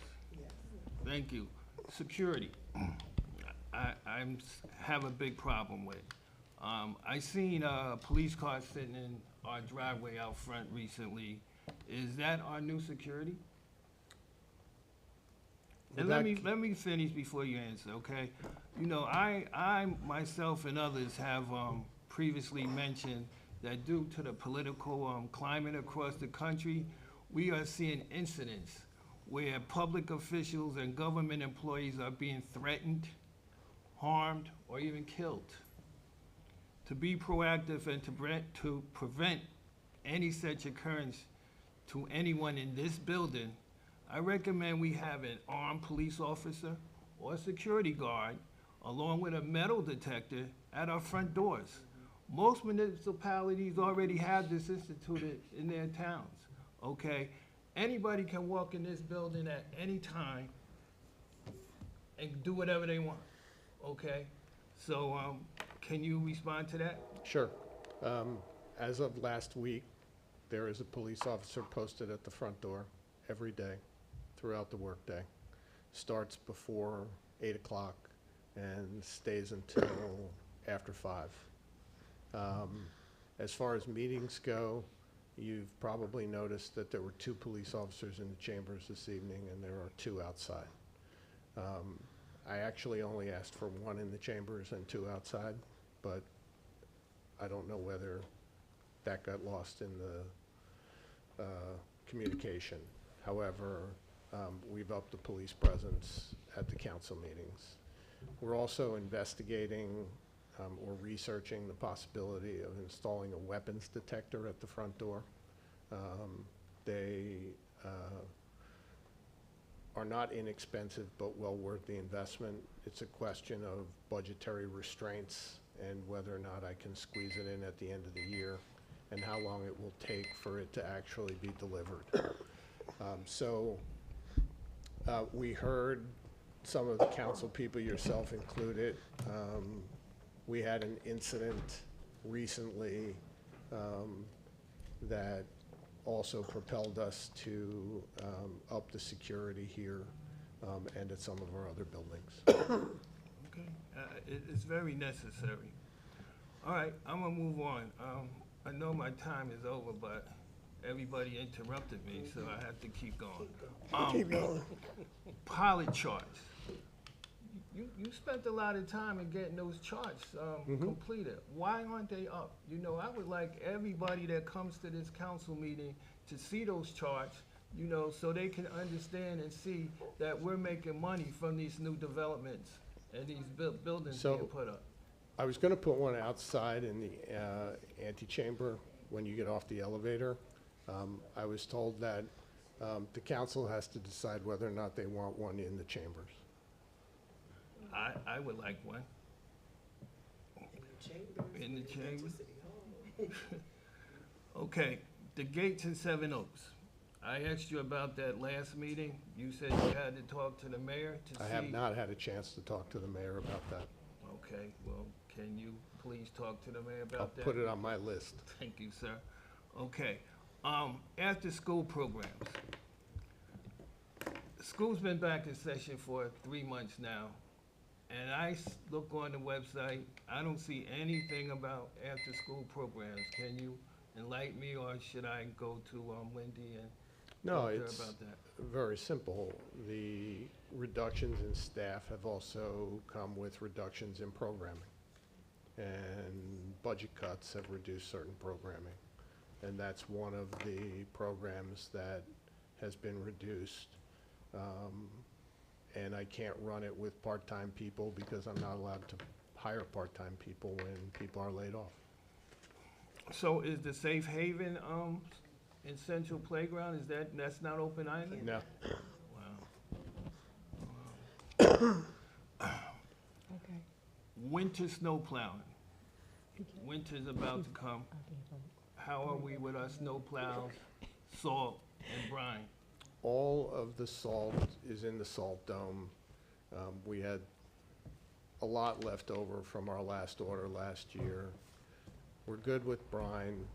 Thank you. Security. Have a big problem with. I seen a police car sitting in our driveway out front recently. Is that our new security? And let me finish before you answer, okay? You know, I myself and others have previously mentioned that due to the political climate across the country, we are seeing incidents where public officials and government employees are being threatened, harmed, or even killed. To be proactive and to prevent any such occurrence to anyone in this building, I recommend we have an armed police officer or security guard along with a metal detector at our front doors. Most municipalities already have this instituted in their towns, okay? Anybody can walk in this building at any time and do whatever they want, okay? So, can you respond to that? Sure. As of last week, there is a police officer posted at the front door every day throughout the workday. Starts before 8 o'clock and stays until after 5. As far as meetings go, you've probably noticed that there were 2 police officers in the chambers this evening, and there are 2 outside. I actually only asked for 1 in the chambers and 2 outside, but I don't know whether that got lost in the communication. However, we've upped the police presence at the council meetings. We're also investigating or researching the possibility of installing a weapons detector at the front door. They are not inexpensive, but well worth the investment. It's a question of budgetary restraints and whether or not I can squeeze it in at the end of the year and how long it will take for it to actually be delivered. We heard some of the council people, yourself included. We had an incident recently that also propelled us to up the security here and at some of our other buildings. Okay, it's very necessary. All right, I'm gonna move on. I know my time is over, but everybody interrupted me, so I have to keep going. Keep going. Pilot charts. You spent a lot of time in getting those charts completed. Why aren't they up? You know, I would like everybody that comes to this council meeting to see those charts, you know, so they can understand and see that we're making money from these new developments and these buildings So- being put up. I was gonna put one outside in the antechamber when you get off the elevator. I was told that the council has to decide whether or not they want one in the chambers. I would like one. In the chamber? Okay, the gates in Seven Oaks. I asked you about that last meeting. You said you had to talk to the mayor to see. I have not had a chance to talk to the mayor about that. Okay, well, can you please talk to the mayor about I'll that? put it on my list. Thank you, sir. Okay, after-school programs. School's been back in session for 3 months now, and I look on the website, I don't see anything about after-school programs. Can you enlighten me, or should I go to Wendy and No, talk to her it's about that? very simple. The reductions in staff have also come with reductions in programming. And budget cuts have reduced certain programming. And that's one of the programs that has been reduced. And I can't run it with part-time people because I'm not allowed to hire part-time people when people are laid off. So is the Safe Haven, in Central Playground, that's not open either? No, Wow. Winter snow plowing. Winter's about to come. How are we with our snow plows, salt, and brine? all of the salt is in the salt dome. We had a lot left over from our last order last year. We're good with brine.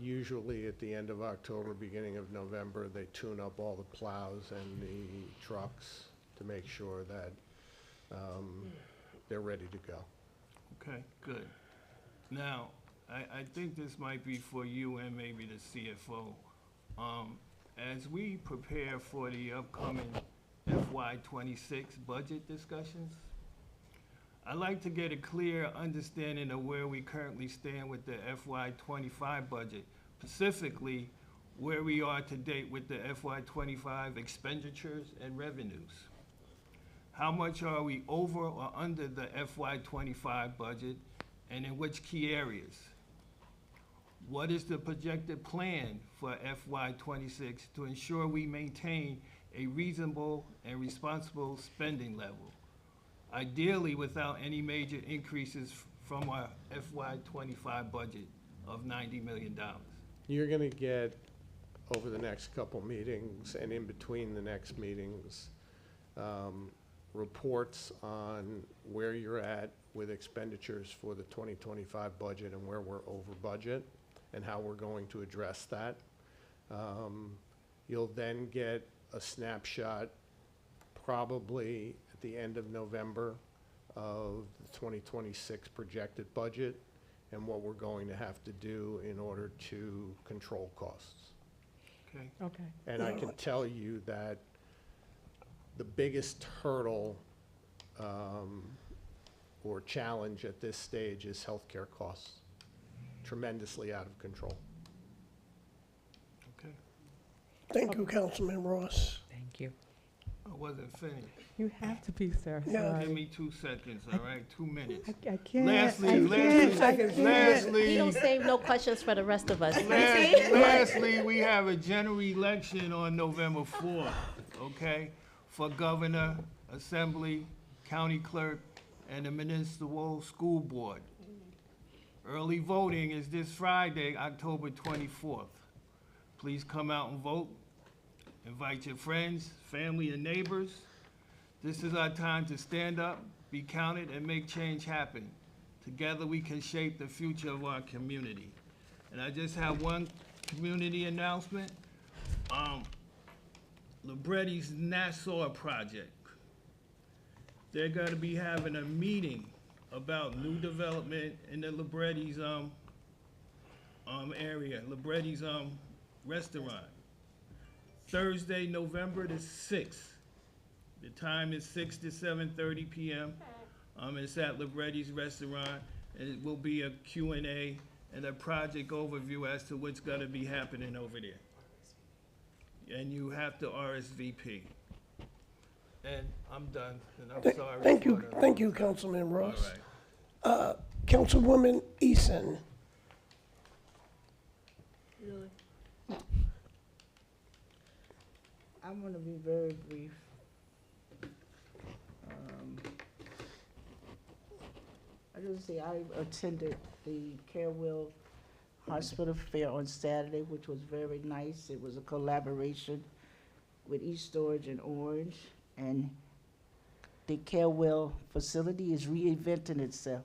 Usually at the end of October, beginning of November, they tune up all the plows and the trucks to make sure that they're ready to go. Okay, good. Now, I think this might be for you and maybe the CFO. As we prepare for the upcoming FY26 budget discussions, I'd like to get a clear understanding of where we currently stand with the FY25 budget, specifically where we are to date with the FY25 expenditures and revenues. How much are we over or under the FY25 budget, and in which key areas? What is the projected plan for FY26 to ensure we maintain a reasonable and responsible spending level, ideally without any major increases from our FY25 budget of $90 million? You're going to get, over the next couple meetings and in between the next meetings, reports on where you're at with expenditures for the 2025 budget and where we're over budget and how we're going to address that. You'll then get a snapshot probably at the end of November of the 2026 projected budget and what we're going to have to do in order to control costs. Okay. Okay. And I can tell you that the biggest hurdle or challenge at this stage is healthcare costs, tremendously out of control. Okay. Thank you, Councilman Ross. Thank you. I wasn't finished. You have to be, sir. Yeah. Give Sorry. me 2 seconds, all right? 2 minutes. I can't. Lastly, I can't. He lastly, don't save no questions for the rest of us. lastly, we have a general election on November 4th, okay? For governor, assembly, county clerk, and the municipal school board. Early voting is this Friday, October 24th. Please come out and vote. Invite your friends, family, and neighbors. This is our time to stand up, be counted, and make change happen. Together, we can shape the future of our community. And I just have one community announcement. Libretti's Nassau project. They're gonna be having a meeting about new development in the Libretti's, area, Libretti's, restaurant. Thursday, November the 6th. The time is 6 to 7:30 p.m. It's at Libretti's restaurant, and it will be a Q&A and a project overview as to what's gonna be happening over there. And you have to RSVP. And I'm done, and I'm sorry. Thank you, for the- thank you, Councilman All Ross. right. Councilwoman Eason. I'm gonna be very brief. I just say I attended the Carewell Hospital Fair on Saturday, which was very nice. It was a collaboration with East Orange and Orange, and the Carewell facility is reinventing itself.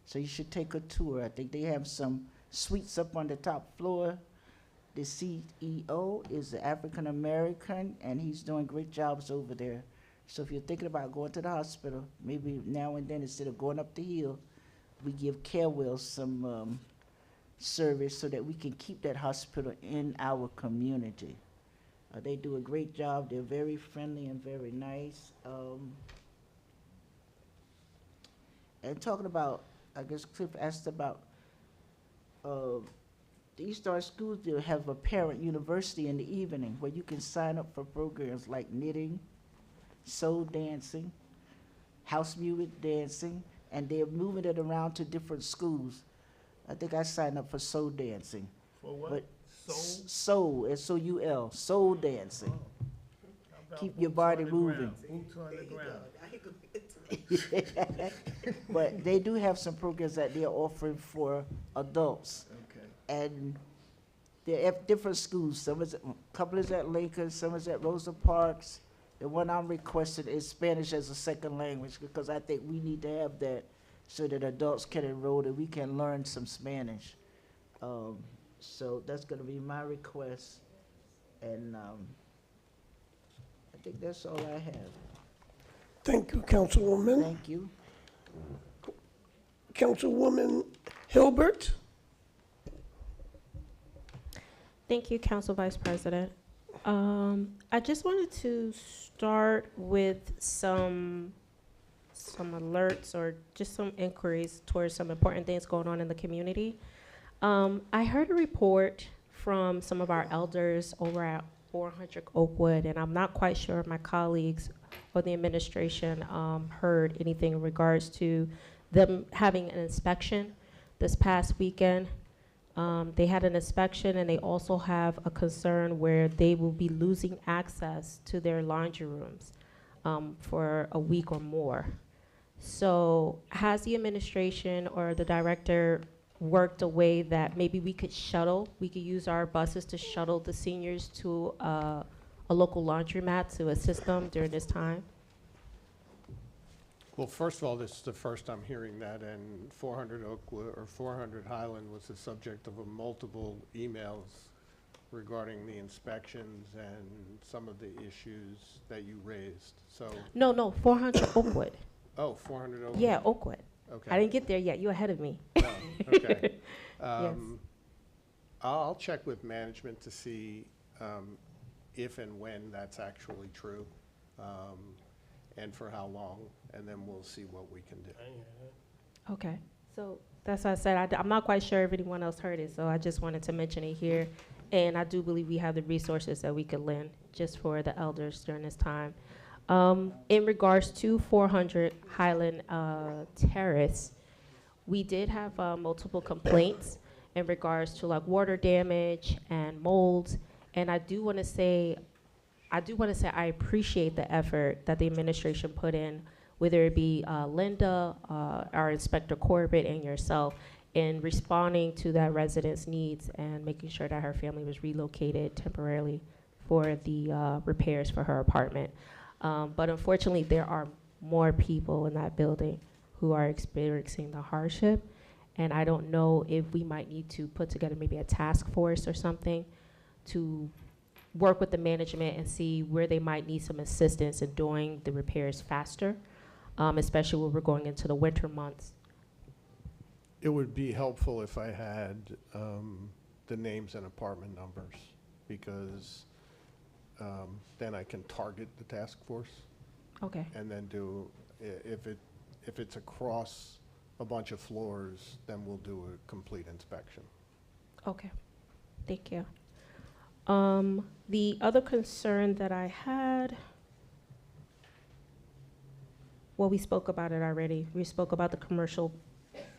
So you should take a tour. I think they have some suites up on the top floor. The CEO is African American, and he's doing great jobs over there. So if you're thinking about going to the hospital, maybe now and then, instead of going up the hill, we give Carewell some service so that we can keep that hospital in our community. They do a great job. They're very friendly and very nice. And talking about, I guess Cliff asked about the East Orange schools, they have a parent university in the evening where you can sign up for programs like knitting, soul dancing, house music dancing, and they're moving it around to different schools. I think I signed up for soul dancing. For what? But Soul? Soul, S-O-U-L, soul dancing. How about Keep your boots on body the moving. ground? Boots on the ground. But they do have some programs that they're offering for adults. Okay. And they're at different schools. Some is, a couple is at Lincoln, some is at Rosa Parks. The one I'm requesting is Spanish as a second language, because I think we need to have that so that adults can enroll and we can learn some Spanish. So that's gonna be my request. And I think that's all I have. Thank you, Councilwoman. Thank you. Councilwoman Hilbert. Thank you, Council Vice President. I just wanted to start with some alerts or just some inquiries towards some important things going on in the community. I heard a report from some of our elders over at 400 Oakwood, and I'm not quite sure if my colleagues or the administration heard anything in regards to them having an inspection this past weekend. They had an inspection, and they also have a concern where they will be losing access to their laundry rooms for a week or more. So has the administration or the director worked a way that maybe we could use our buses to shuttle the seniors to a local laundromat to assist them during this time? Well, first of all, this is the first I'm hearing that, and 400 Oakwood or 400 Highland was the subject of multiple emails regarding the inspections and some of the issues that you raised. So, No, 400 Oakwood. oh, 400 Oakwood. Yeah, Oakwood. Okay. I didn't get there yet. You're ahead of me. Oh, okay. Yes. I'll check with management to see if and when that's actually true, and for how long, and then we'll see what we can do. Okay. So that's why I said I'm not quite sure if anyone else heard it, so I just wanted to mention it here. And I do believe we have the resources that we could lend just for the elders during this time. In regards to 400 Highland Terrace, we did have multiple complaints in regards to like water damage and molds. And I do want to say I appreciate the effort that the administration put in, whether it be Linda, our Inspector Corbett, and yourself, in responding to that resident's needs and making sure that her family was relocated temporarily for the repairs for her apartment. But unfortunately, there are more people in that building who are experiencing the hardship. And I don't know if we might need to put together maybe a task force or something to work with the management and see where they might need some assistance in doing the repairs faster, especially when we're going into the winter months. It would be helpful if I had the names and apartment numbers, because then I can target the task force Okay. and then do, if it's across a bunch of floors, then we'll do a complete inspection. Okay. Thank you. The other concern that I had, well, we spoke about it already. We spoke about the commercial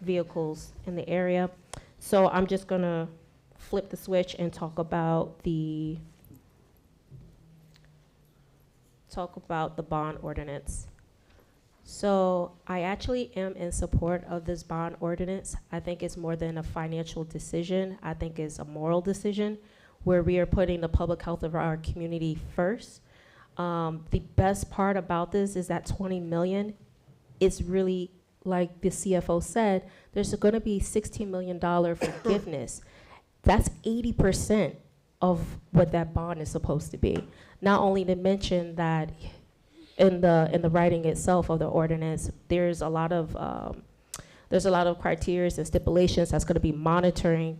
vehicles in the area. So I'm just gonna flip the switch and talk about the bond ordinance. So I actually am in support of this bond ordinance. I think it's more than a financial decision. I think it's a moral decision where we are putting the public health of our community first. The best part about this is that 20 million is really, like the CFO said, there's gonna be $16 million forgiveness. That's 80% of what that bond is supposed to be. Not only to mention that in the writing itself of the ordinance, there's a lot of criteria and stipulations that's gonna be monitoring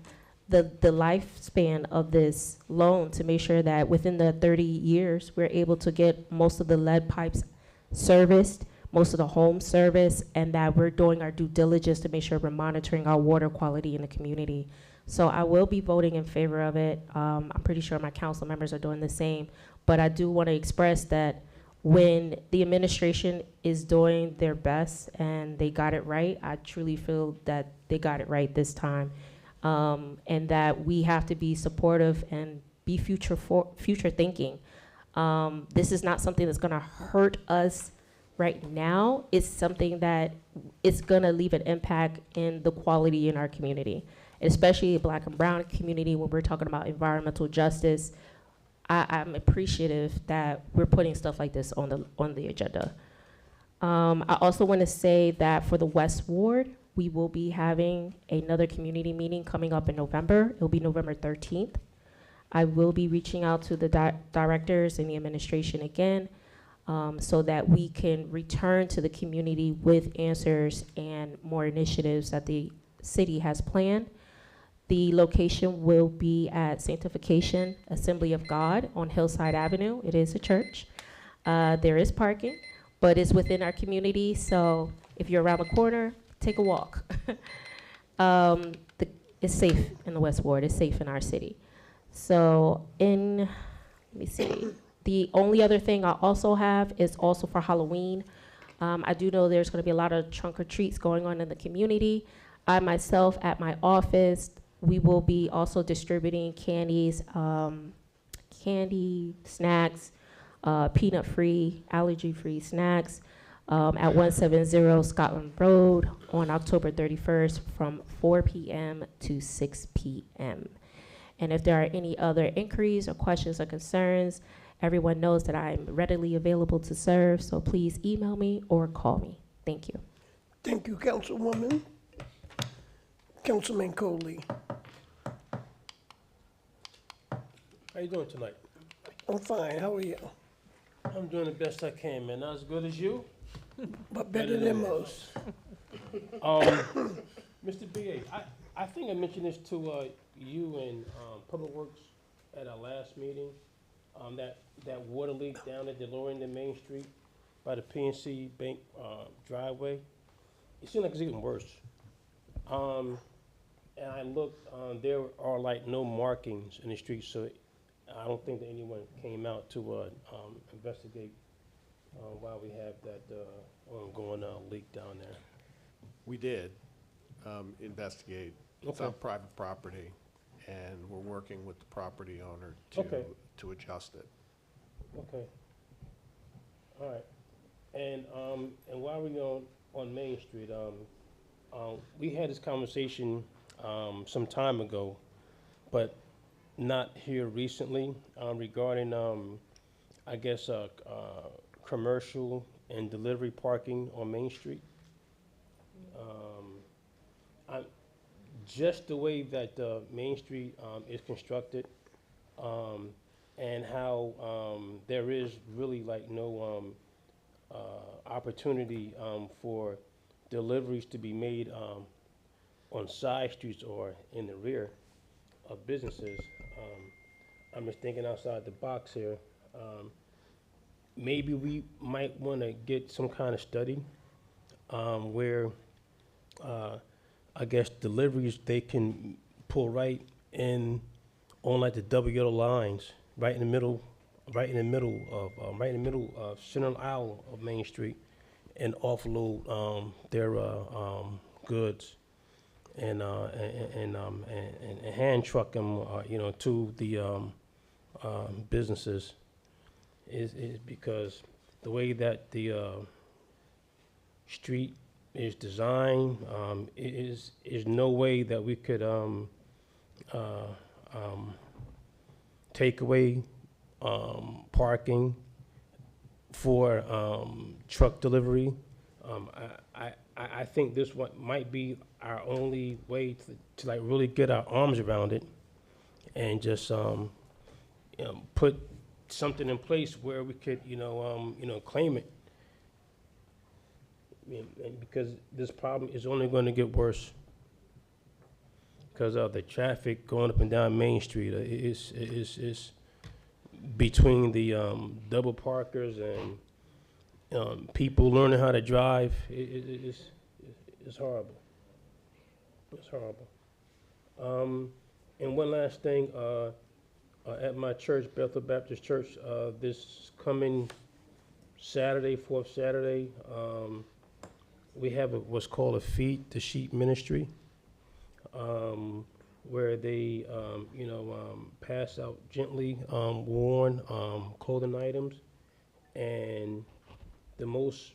the lifespan of this loan to make sure that within the 30 years, we're able to get most of the lead pipes serviced, most of the home service, and that we're doing our due diligence to make sure we're monitoring our water quality in the community. So I will be voting in favor of it. I'm pretty sure my council members are doing the same, but I do want to express that when the administration is doing their best and they got it right, I truly feel that they got it right this time. And that we have to be supportive and be future thinking. This is not something that's gonna hurt us right now. It's something that it's gonna leave an impact in the quality in our community, especially the Black and brown community. When we're talking about environmental justice, I'm appreciative that we're putting stuff like this on the agenda. I also want to say that for the West Ward, we will be having another community meeting coming up in November. It'll be November 13th. I will be reaching out to the directors and the administration again, so that we can return to the community with answers and more initiatives that the city has planned. The location will be at Sanctification Assembly of God on Hillside Avenue. It is a church. There is parking, but it's within our community, so if you're around the corner, take a walk. It's safe in the West Ward. It's safe in our city. So let me see. The only other thing I also have is also for Halloween. I do know there's going to be a lot of trunk or treats going on in the community. I myself, at my office, we will be also distributing candies, candy, snacks, peanut-free, allergy-free snacks at 170 Scotland Road on October 31st from 4 p.m. to 6 p.m. And if there are any other inquiries or questions or concerns, everyone knows that I'm readily available to serve, so please email me or call me. Thank you. Thank you, Councilwoman. Councilman Coley. How you doing tonight? I'm fine. How are you? I'm doing the best I can, man. Not as good as you. But better than most. Mr. B.A., I think I mentioned this to you and Public Works at our last meeting. That water leak down at DeLorean and Main Street by the PNC Bank driveway. It seems like it's even worse. And I looked, there are like no markings in the street, so I don't think that anyone came out to investigate why we have that ongoing leak down there. We did investigate. It's on private property, and we're working with the property owner to adjust it. Okay. All right. And while we're on Main Street, we had this conversation some time ago, but not here recently, regarding, I guess, commercial and delivery parking on Main Street. just the way that Main Street is constructed, and how there is really like no opportunity for deliveries to be made on side streets or in the rear of businesses. I'm just thinking outside the box here. Maybe we might want to get some kind of study where I guess deliveries, they can pull right in on like the double yellow lines, right in the middle of center aisle of Main Street, and offload their goods and hand truck them, to the businesses. Is because the way that the street is designed, is no way that we could take away parking for truck delivery. I think this one might be our only way to like really get our arms around it, and just put something in place where we could claim it. And because this problem is only going to get worse because of the traffic going up and down Main Street. It's between the double parkers and people learning how to drive. It's horrible. It's horrible. And one last thing, at my church, Bethel Baptist Church, this coming Saturday, fourth Saturday, we have what's called a Feed the Sheep ministry, where they, pass out gently worn clothing items. And the most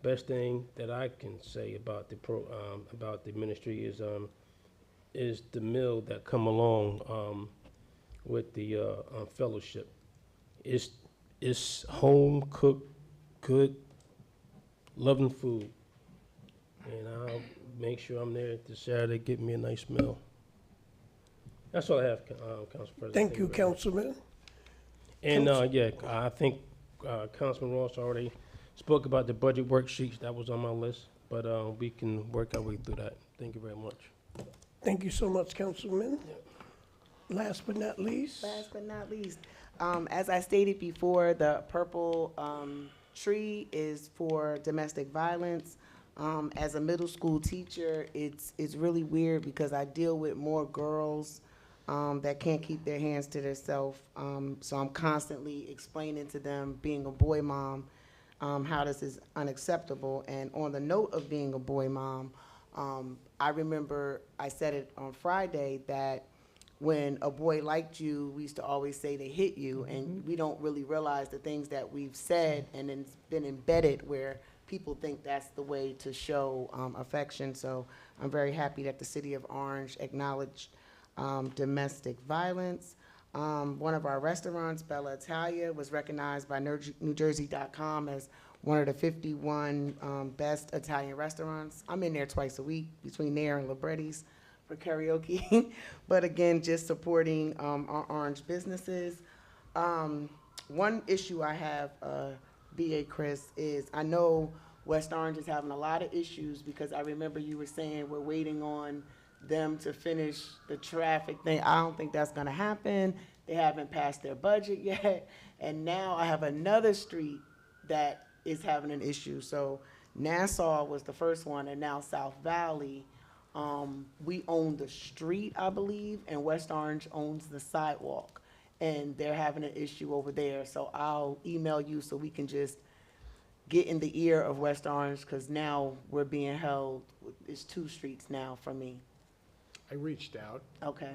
best thing that I can say about the ministry is the meal that come along with the fellowship. It's home cooked, good, loving food, and I'll make sure I'm there this Saturday, get me a nice meal. That's all I have, Council President. Thank you, very much. Councilman. And I think Councilman Ross already spoke about the budget worksheets. That was on my list, but we can work our way through that. Thank you very much. Thank you so much, Councilman. Last but not least. As I stated before, the purple tree is for domestic violence. As a middle school teacher, it's really weird because I deal with more girls that can't keep their hands to themselves. So I'm constantly explaining to them, being a boy mom, how this is unacceptable. And on the note of being a boy mom, I remember I said it on Friday that when a boy liked you, we used to always say they hit you, and we don't really realize the things that we've said, and it's been embedded where people think that's the way to show affection. So I'm very happy that the city of Orange acknowledged domestic violence. One of our restaurants, Bella Italia, was recognized by NewJersey.com as one of the 51 best Italian restaurants. I'm in there twice a week, between there and Libretti's for karaoke. But again, just supporting our Orange businesses. One issue I have, BA Chris, is I know West Orange is having a lot of issues because I remember you were saying we're waiting on them to finish the traffic thing. I don't think that's gonna happen. They haven't passed their budget yet. And now I have another street that is having an issue. So Nassau was the first one, and now South Valley. We own the street, I believe, and West Orange owns the sidewalk. And they're having an issue over there. So I'll email you so we can just get in the ear of West Orange, because now we're being held, it's 2 streets now for me. I reached out, Okay.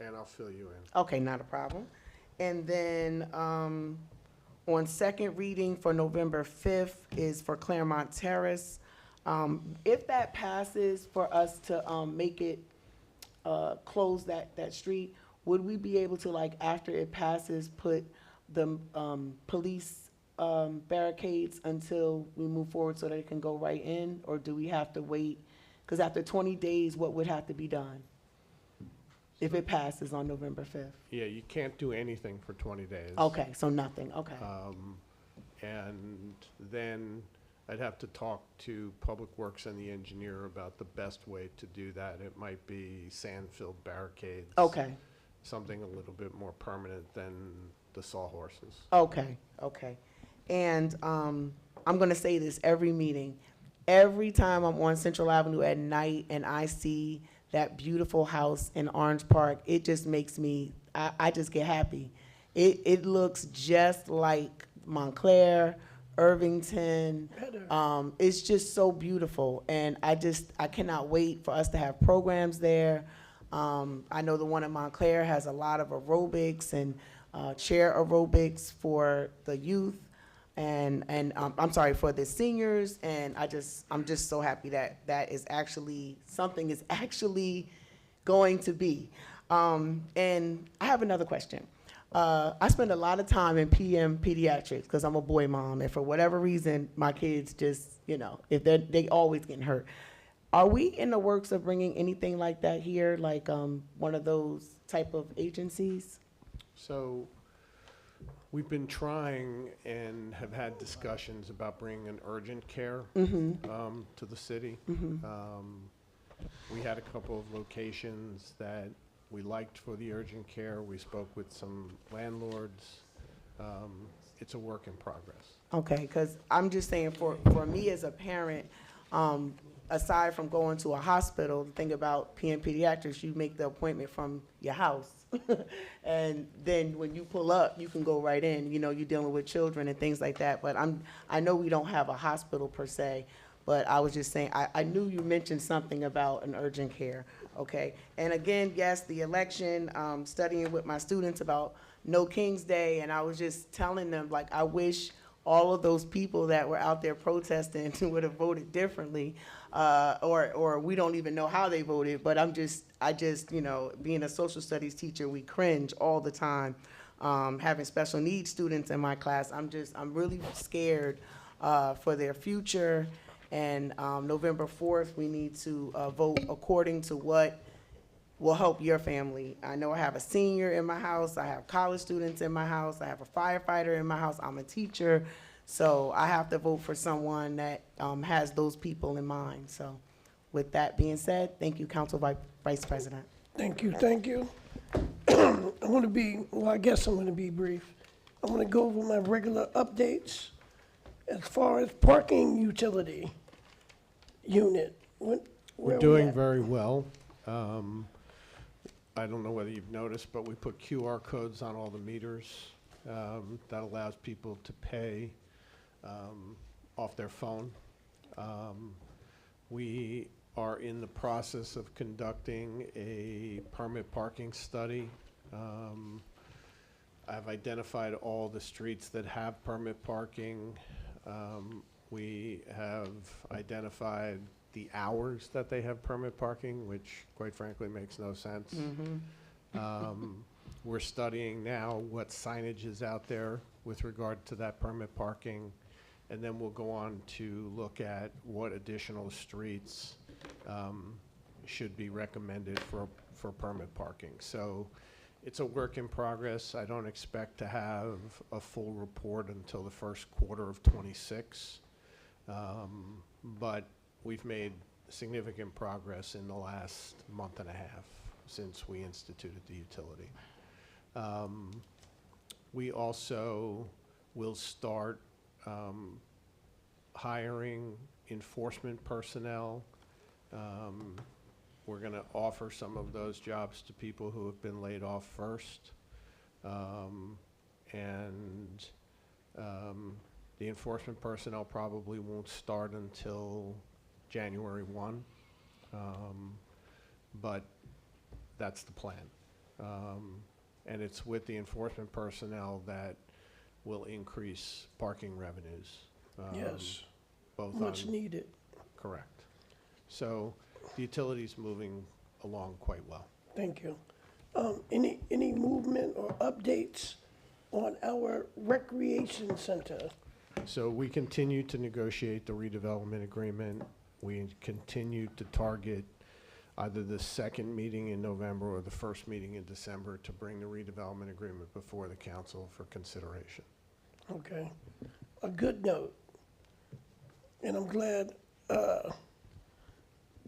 and I'll fill you in. Okay, not a problem. And then on second reading for November 5th is for Claremont Terrace. If that passes for us to make it close that street, would we be able to, like, after it passes, put the police barricades until we move forward so they can go right in? Or do we have to wait Because after 20 days, what would have to be done if it passes on November 5th? Yeah, you can't do anything for 20 days. Okay, so nothing, okay. And then I'd have to talk to Public Works and the engineer about the best way to do that. It might be sand-filled barricades. Okay, Something a little bit more permanent than the sawhorses. okay, okay. And I'm gonna say this every meeting. Every time I'm on Central Avenue at night and I see that beautiful house in Orange Park, it just makes me, I just get happy. It looks just like Montclair, Irvington. It's just so beautiful, and I cannot wait for us to have programs there. I know the one in Montclair has a lot of aerobics and chair aerobics for the youth, and I'm sorry, for the seniors, and I'm just so happy that that is actually, something is actually going to be. And I have another question. I spend a lot of time in PM pediatrics because I'm a boy mom, and for whatever reason, my kids just, if they always getting hurt. Are we in the works of bringing anything like that here, like one of those type of agencies? So we've been trying and have had discussions about bringing an urgent care to the city. We had a couple of locations that we liked for the urgent care. We spoke with some landlords. It's a work in progress. Okay, because I'm just saying, for me as a parent, aside from going to a hospital, the thing about PM Pediatrics, you make the appointment from your house. And then when you pull up, you can go right in, you're dealing with children and things like that. But I know we don't have a hospital per se, but I was just saying, I knew you mentioned something about an urgent care, okay? And again, yes, the election, studying with my students about No King's Day, and I was just telling them, like, I wish all of those people that were out there protesting would have voted differently, or we don't even know how they voted. But I just, being a social studies teacher, we cringe all the time. Having special needs students in my class, I'm really scared for their future. And November 4th, we need to vote according to what will help your family. I know I have a senior in my house, I have college students in my house, I have a firefighter in my house, I'm a teacher, so I have to vote for someone that has those people in mind. So with that being said, thank you, Council Vice President. Thank you, thank you. I guess I'm gonna be brief. I'm gonna go over my regular updates. As far as parking utility unit, where We're we doing at? very well. I don't know whether you've noticed, but we put QR codes on all the meters. That allows people to pay off their phone. We are in the process of conducting a permit parking study. I've identified all the streets that have permit parking. We have identified the hours that they have permit parking, which quite frankly makes no sense. We're studying now what signage is out there with regard to that permit parking, and then we'll go on to look at what additional streets should be recommended for permit parking. So it's a work in progress. I don't expect to have a full report until the first quarter of '26, but we've made significant progress in the last month and a half since we instituted the utility. We also will start hiring enforcement personnel. We're going to offer some of those jobs to people who have been laid off first. And the enforcement personnel probably won't start until January 1, but that's the plan. And it's with the enforcement personnel that will increase parking revenues. Yes, Both much on, needed. correct. So the utility's moving along quite well. Thank you. Any movement or updates on our recreation center? So we continue to negotiate the redevelopment agreement. we continue to target either the second meeting in November or the first meeting in December to bring the redevelopment agreement before the council for consideration. Okay. A good note. And I'm glad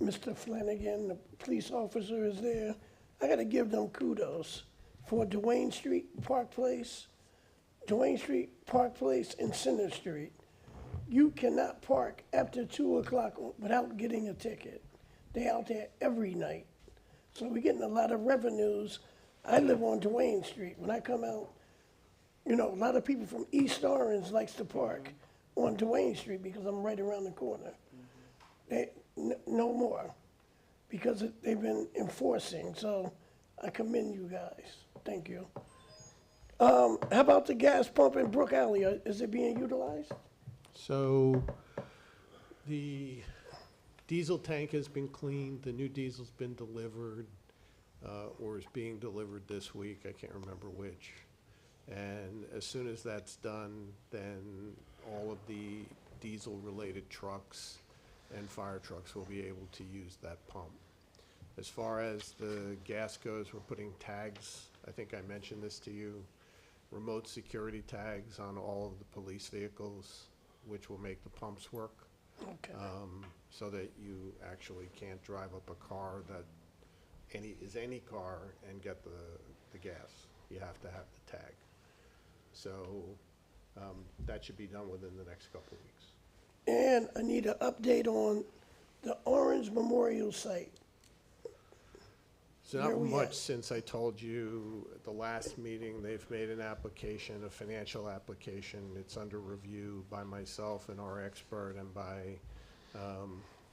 Mr. Flanagan, the police officer, is there. I gotta give them kudos for Duane Street, Park Place, and Center Street. You cannot park after 2 o'clock without getting a ticket. They out there every night. So we're getting a lot of revenues. I live on Duane Street. When I come out, you know, a lot of people from East Orange likes to park on Duane Street because I'm right around the corner. No more, because they've been enforcing, so I commend you guys. Thank you. How about the gas pump in Brook Alley? Is it being utilized? So the diesel tank has been cleaned, the new diesel's been delivered, or is being delivered this week, I can't remember which. And as soon as that's done, then all of the diesel-related trucks and fire trucks will be able to use that pump. As far as the gas goes, we're putting tags, I think I mentioned this to you, remote security tags on all of the police vehicles, which will make the pumps work. Okay. So that you actually can't drive up a car that is any car and get the gas. You have to have the tag. So that should be done within the next couple of weeks. And I need an update on the Orange Memorial site. So Where not we much at? since I told you at the last meeting, they've made an application, a financial application. It's under review by myself and our expert and by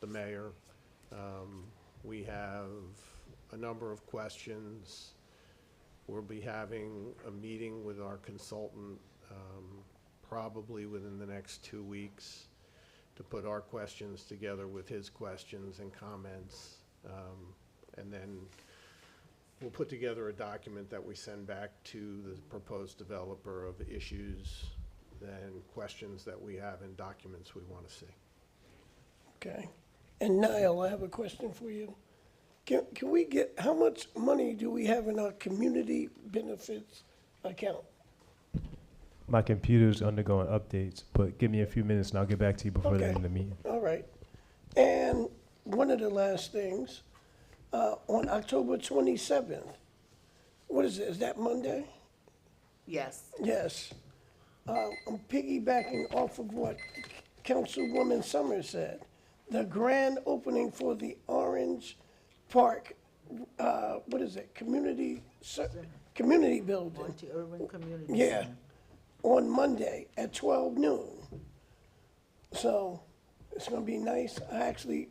the mayor. We have a number of questions. We'll be having a meeting with our consultant probably within the next 2 weeks to put our questions together with his questions and comments. And then we'll put together a document that we send back to the proposed developer of issues and questions that we have and documents we want to see. Okay. And Niall, I have a question for you. Can we get, how much money do we have in our community benefits account? My computer's undergoing updates, but give me a few minutes and I'll get back to you before the Okay. end of the meeting. All right. And one of the last things, on October 27th, what is it? Is that Monday? Yes. Yes. I'm piggybacking off of what Councilwoman Summers said. The grand opening for the Orange Park, what is it? Community building. Multi-urban community. Yeah, center. on Monday at 12 noon. So it's gonna be nice. I actually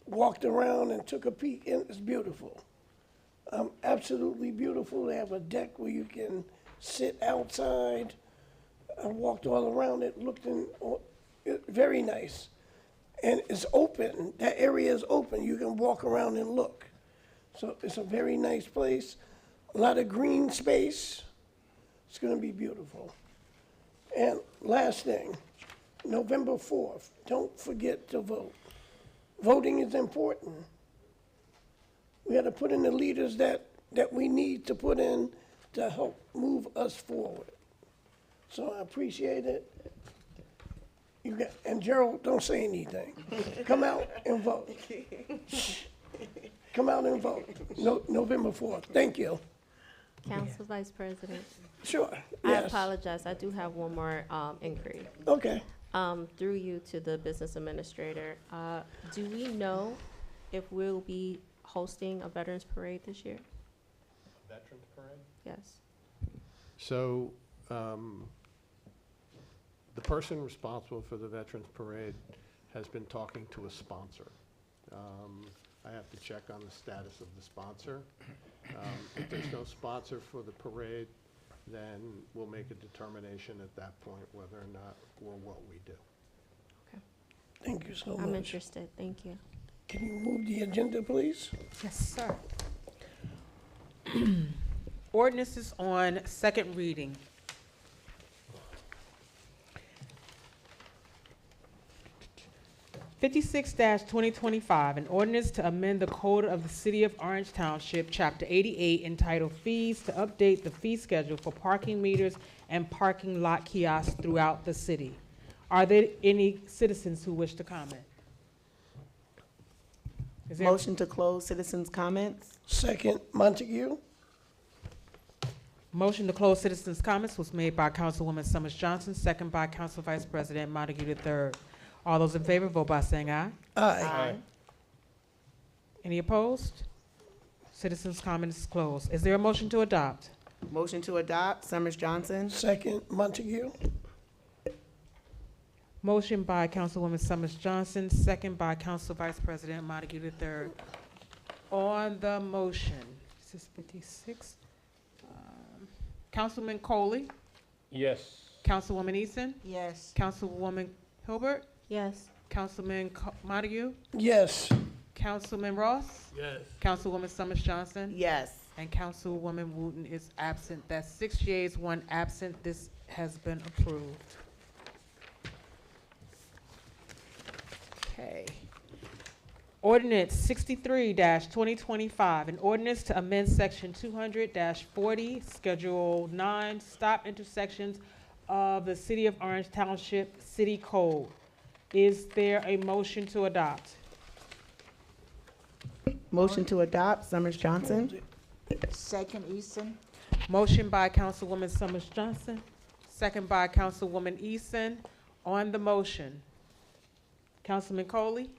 walked around and took a peek, and it's beautiful. Absolutely beautiful. They have a deck where you can sit outside. I walked all around it, very nice. And it's open, that area is open. You can walk around and look. So it's a very nice place, a lot of green space. It's gonna be beautiful. And last thing, November 4th, don't forget to vote. Voting is important. We gotta put in the leaders that we need to put in to help move us forward. So I appreciate it. And Gerald, don't say anything. Come out and vote. Come out and vote, November 4th. Thank you. Council Vice President, Sure, I yes. apologize, I do have one more inquiry. Okay. Through you to the business administrator, do we know if we'll be hosting a Veterans Parade this year? Veterans Parade? Yes. So, the person responsible for the Veterans Parade has been talking to a sponsor. I have to check on the status of the sponsor. If there's no sponsor for the parade, then we'll make a determination at that point whether or not, or what we do. Thank you so much. I'm interested, thank you. Can you move the agenda, please? Yes, sir. Ordinances on second reading. 56-2025, an ordinance to amend the code of the City of Orange Township, Chapter 88, entitled Fees, to update the fee schedule for parking meters and parking lot kiosks throughout the city. Are there any citizens who wish to comment? Is there- Motion to close citizens' comments? Second, Montague? Motion to close citizens' comments was made by Councilwoman Summers Johnson, second by Council Vice President Montague III. All those in favor, vote by saying aye. Aye. Any opposed? Citizens' comments is closed. Is there a motion to adopt? Motion to adopt, Summers Johnson? Second, Montague? Motion by Councilwoman Summers Johnson, second by Council Vice President Montague III. On the motion, this is 56. Councilman Coley, Yes. Councilwoman Eason, Yes. Councilwoman Hilbert, Yes. Councilman Montague, Yes. Councilman Ross, Yes. Councilwoman Summers Johnson, Yes. and Councilwoman Wooten is absent. That's 6 yeas, 1 absent. This has been approved. Okay. Ordinance 63-2025, an ordinance to amend section 200-40, Schedule 9, stop intersections of the City of Orange Township City Code. Is there a motion to adopt? Motion to adopt, Summers Johnson? Second, Easton. Motion by Councilwoman Summers Johnson, second by Councilwoman Eason. On the motion, Councilman Coley,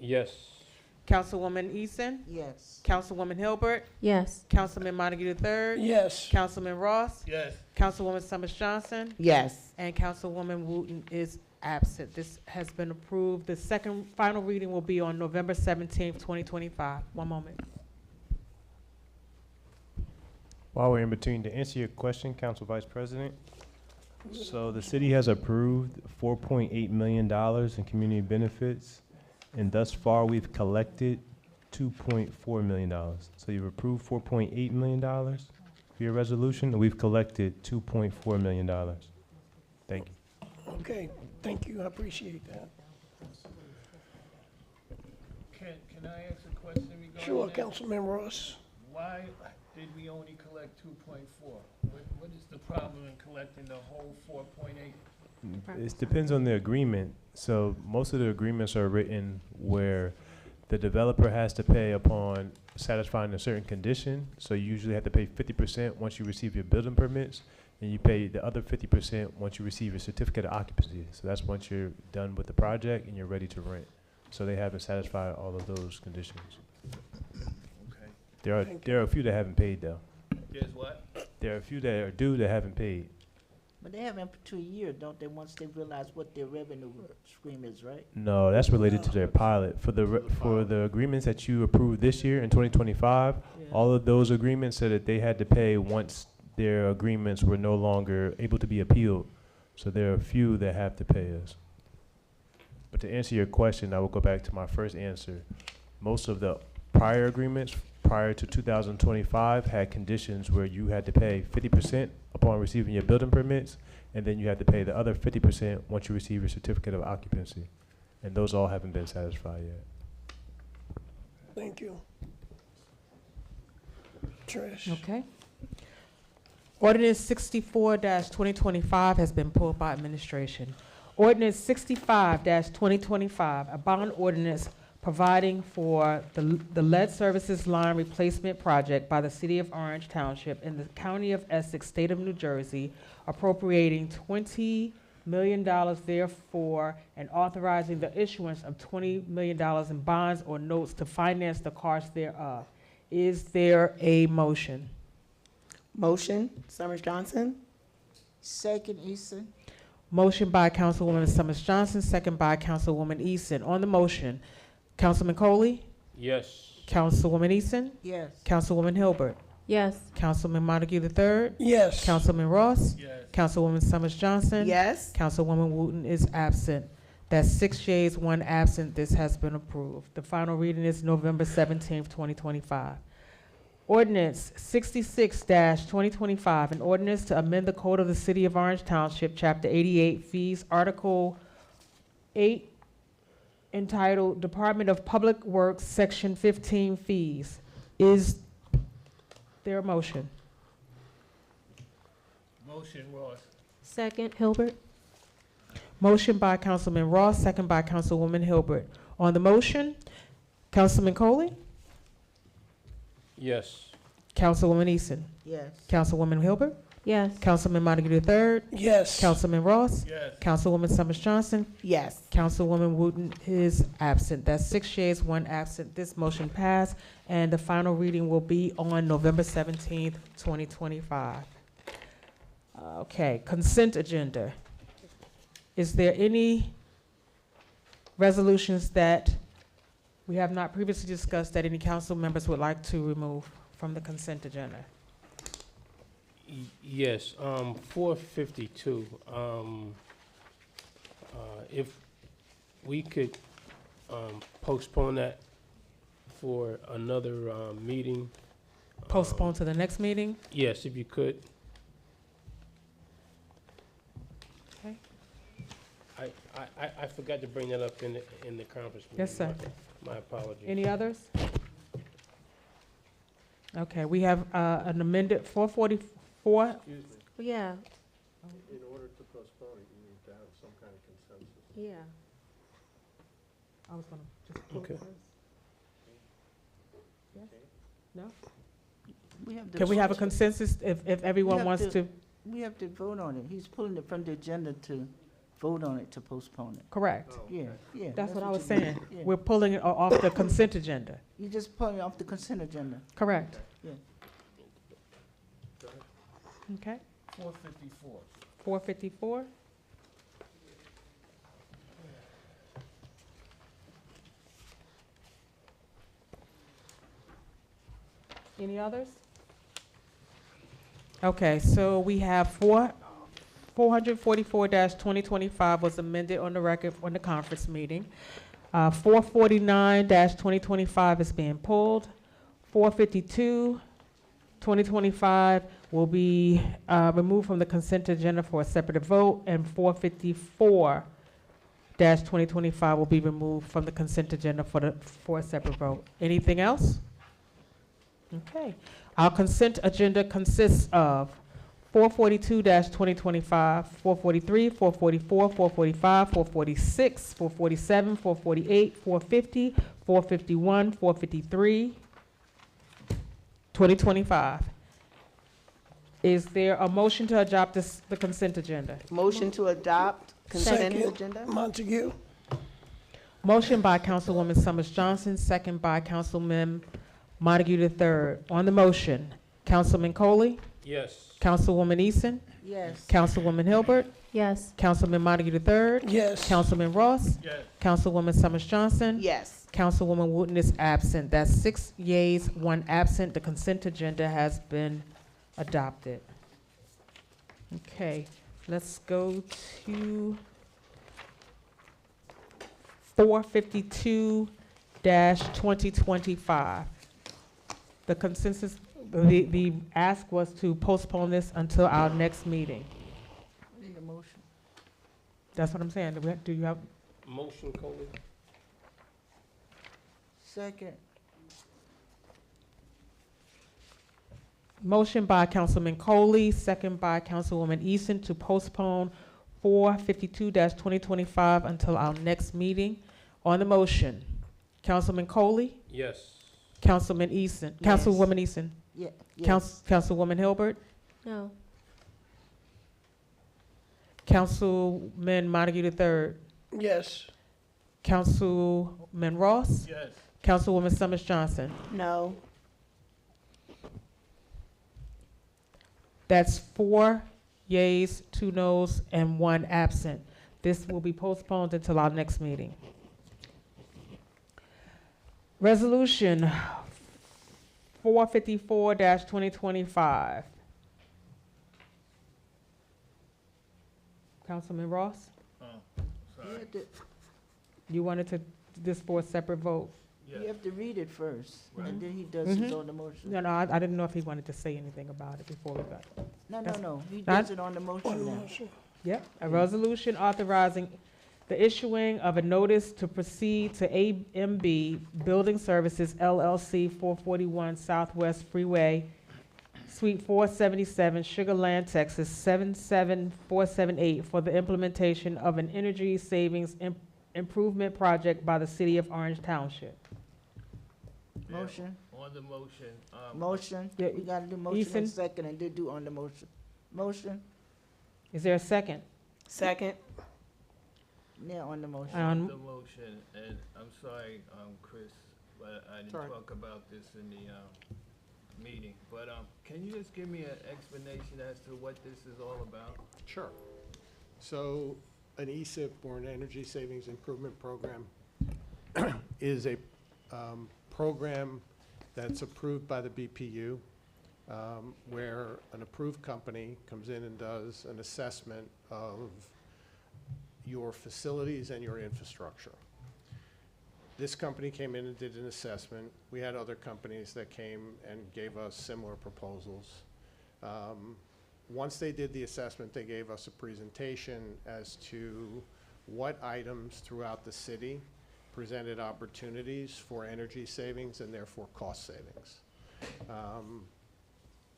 Yes. Councilwoman Eason, Yes. Councilwoman Hilbert, Yes. Councilman Montague III, Yes. Councilman Ross, Yes. Councilwoman Summers Johnson, Yes. and Councilwoman Wooten is absent. This has been approved. The second final reading will be on November 17th, 2025. One moment. While we're in between, to answer your question, Council Vice President, so the city has approved $4.8 million in community benefits, and thus far we've collected $2.4 million. So you've approved $4.8 million for your resolution, and we've collected $2.4 million. Thank you. Okay, thank you, I appreciate that. Can I ask a question regarding Sure, that? Councilman Ross. Why did we only collect 2.4? What is the problem in collecting the whole 4.8? It depends on the agreement. So most of the agreements are written where the developer has to pay upon satisfying a certain condition. So you usually have to pay 50% once you receive your building permits, and you pay the other 50% once you receive your certificate of occupancy. So that's once you're done with the project and you're ready to rent. So they haven't satisfied all of those conditions. Okay. There are a few that haven't paid though. There's what? There are a few that are due that haven't paid. But they have them for 2 years, don't they, once they realize what their revenue stream is, right? No, that's related to their pilot. For the agreements that you approved this year in 2025, all of those agreements said that they had to pay once their agreements were no longer able to be appealed. So there are a few that have to pay us. But to answer your question, I will go back to my first answer. Most of the prior agreements prior to 2025 had conditions where you had to pay 50% upon receiving your building permits, and then you had to pay the other 50% once you receive your certificate of occupancy. And those all haven't been satisfied yet. Thank you. Trish. Okay. Ordinance 64-2025 has been pulled by administration. Ordinance 65-2025, a bond ordinance providing for the lead services line replacement project by the City of Orange Township in the County of Essex, State of New Jersey, appropriating $20 million therefore, and authorizing the issuance of $20 million in bonds or notes to finance the cost thereof. Is there a motion? Motion, Summers Johnson? Second, Easton. Motion by Councilwoman Summers Johnson, second by Councilwoman Eason. On the motion, Councilman Coley, Yes. Councilwoman Eason, Yes. Councilwoman Hilbert, Yes. Councilman Montague III, Yes. Councilman Ross, Yes. Councilwoman Summers Johnson. Yes. Councilwoman Wooten is absent. That's 6 yeas, 1 absent. This has been approved. The final reading is November 17th, 2025. Ordinance 66-2025, an ordinance to amend the code of the City of Orange Township, Chapter 88, Fees, Article 8, entitled Department of Public Works, Section 15 Fees. Is there a motion? Motion, Ross. Second, Hilbert. Motion by Councilman Ross, second by Councilwoman Hilbert. On the motion, Councilman Coley, Yes. Councilwoman Easton, Yes. Councilwoman Hilbert, Yes. Councilman Montague III, Yes. Councilman Ross, Yes. Councilwoman Summers Johnson, Yes. Councilwoman Wooten is absent. That's 6 yeas, 1 absent. This motion passed, and the final reading will be on November 17th, 2025. Okay, consent agenda. Is there any resolutions that we have not previously discussed that any council members would like to remove from the consent agenda? Yes, 452, if we could postpone that for another meeting. Postpone to the next meeting? Yes, if you could. Okay. I forgot to bring that up in the conference meeting. Yes, sir. My apologies. Any others? Okay, we have an amended 444. Excuse me, Yeah, in order to postpone it, you need to have some kind of consensus. yeah. I was gonna just pull it Okay. first. Yes? No? We have to. Can we have a consensus if everyone have wants to- to? We have to vote on it. He's pulling it from the agenda to vote on it to postpone it. Correct. Oh, Yeah, okay. yeah. That's what I was you do. saying. Yeah. We're pulling it off the consent agenda. You just pulling it off the consent agenda. Correct. Yeah. Okay. 454. 454. Any others? Okay, so we have 444-2025 was amended on the record on the conference meeting. 449-2025 is being pulled. 452-2025 will be removed from the consent agenda for a separate vote, and 454-2025 will be removed from the consent agenda for a separate vote. Anything else? Okay. Our consent agenda consists of 442-2025, 443, 444, 445, 446, 447, 448, 450, 451, 453, 2025. Is there a motion to adopt the consent agenda? Motion to adopt consent Second, agenda? Montague. Motion by Councilwoman Summers Johnson, second by Councilman Montague III. On the motion, Councilman Coley, Yes. Councilwoman Easton, Yes. Councilwoman Hilbert, Yes. Councilman Montague III, Yes. Councilman Ross, Yes. Councilwoman Summers Johnson, Yes. Councilwoman Wooten is absent. That's 6 yeas, 1 absent. The consent agenda has been adopted. Okay, let's go to 452-2025. The consensus, the ask was to postpone this until our next meeting. Need a motion. That's what I'm saying. Do you have, Motion, Coley? Second. motion by Councilman Coley, second by Councilwoman Easton to postpone 452-2025 until our next meeting. On the motion, Councilman Coley, Yes. Councilman Easton, Yes. Councilwoman Easton, Yeah. Yes. Councilwoman Hilbert, No. Councilman Montague III, Yes. Councilman Ross, Yes. Councilwoman Summers Johnson. No. That's 4 yeas, 2 noes, and 1 absent. This will be postponed until our next meeting. Resolution 454-2025. Councilman Ross, Oh, You sorry. have to, you wanted to, this for a separate vote? you have to read it first, Mhm. and then he does his Mhm. own motion. No, I didn't know if he wanted to say anything about it before we got. No, That's- no, he Not- does it on the motion now. Yep, a resolution authorizing the issuing of a notice to proceed to AMB Building Services LLC, 441 Southwest Freeway, Suite 477, Sugar Land, Texas, 77478, for the implementation of an energy savings improvement project by the city of Orange Township. Motion, On the motion, motion. Yeah, We gotta do motion Ethan? and second and then do on the motion. Motion, Is there a second? Second. yeah, on the motion. on the motion, and I'm sorry, Chris, but I didn't Sorry. talk about this in the, meeting. But, can you just give me an explanation as to what this is all about? Sure. So an ESIP, or an Energy Savings Improvement Program, is a program that's approved by the BPU, where an approved company comes in and does an assessment of your facilities and your infrastructure. This company came in and did an assessment. We had other companies that came and gave us similar proposals. Once they did the assessment, they gave us a presentation as to what items throughout the city presented opportunities for energy savings and therefore cost savings.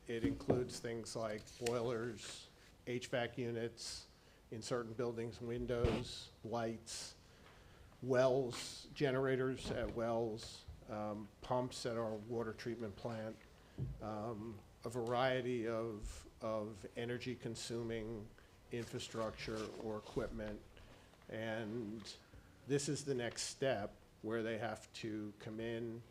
It includes things like boilers, HVAC units, in certain buildings, windows, lights, wells, generators at wells, pumps at our water treatment plant, a variety of energy consuming infrastructure or equipment. And this is the next step where they have to come in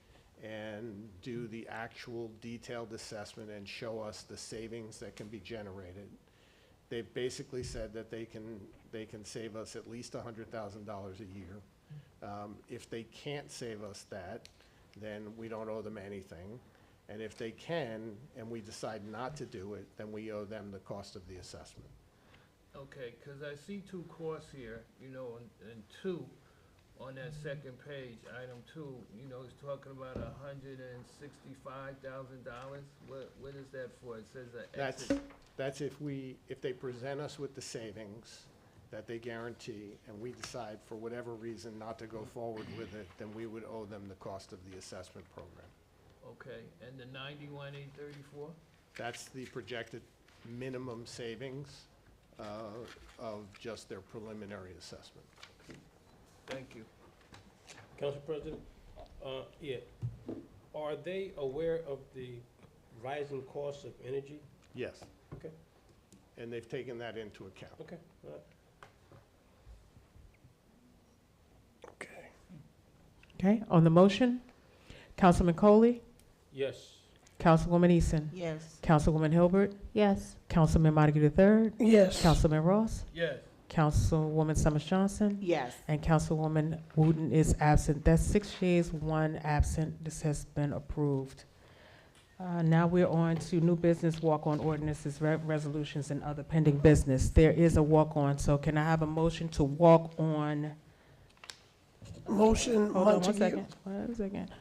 and do the actual detailed assessment and show us the savings that can be generated. They've basically said that they can save us at least $100,000 a year. If they can't save us that, then we don't owe them anything. And if they can, and we decide not to do it, then we owe them the cost of the assessment. Okay, because I see two costs here, and two, on that second page, item 2, it's talking about $165,000. What is that for? It says That's if they present us with the savings that they guarantee, and we decide for whatever reason not to go forward with it, then we would owe them the cost of the assessment program. Okay, and the 91,834? That's the projected minimum savings of just their preliminary assessment. Thank you. Council President, yeah, are they aware of the rising costs of energy? Yes. Okay. And they've taken that into account. Okay, all right. Okay. Okay, on the motion, Councilman Coley, Yes. Councilwoman Eason, Yes. Councilwoman Hilbert, Yes. Councilman Montague III, Yes. Councilman Ross, Yes. Councilwoman Summers Johnson, Yes. and Councilwoman Wooten is absent. That's 6 yeas, 1 absent. This has been approved. Now we're on to new business, walk-on ordinances, resolutions, and other pending business. There is a walk-on, so can I have a motion to walk on? Motion, Hold on one Montague. second. 1 second.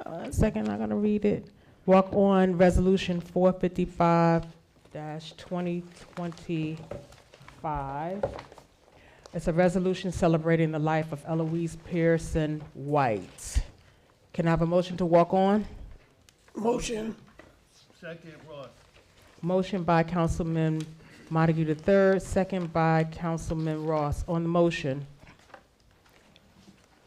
1 second, I'm gonna read it. Walk on Resolution 455-2025. It's a resolution celebrating the life of Eloise Pearson White. Can I have a motion to walk on? Motion. Second, Ross. Motion by Councilman Montague III, second by Councilman Ross. On the motion,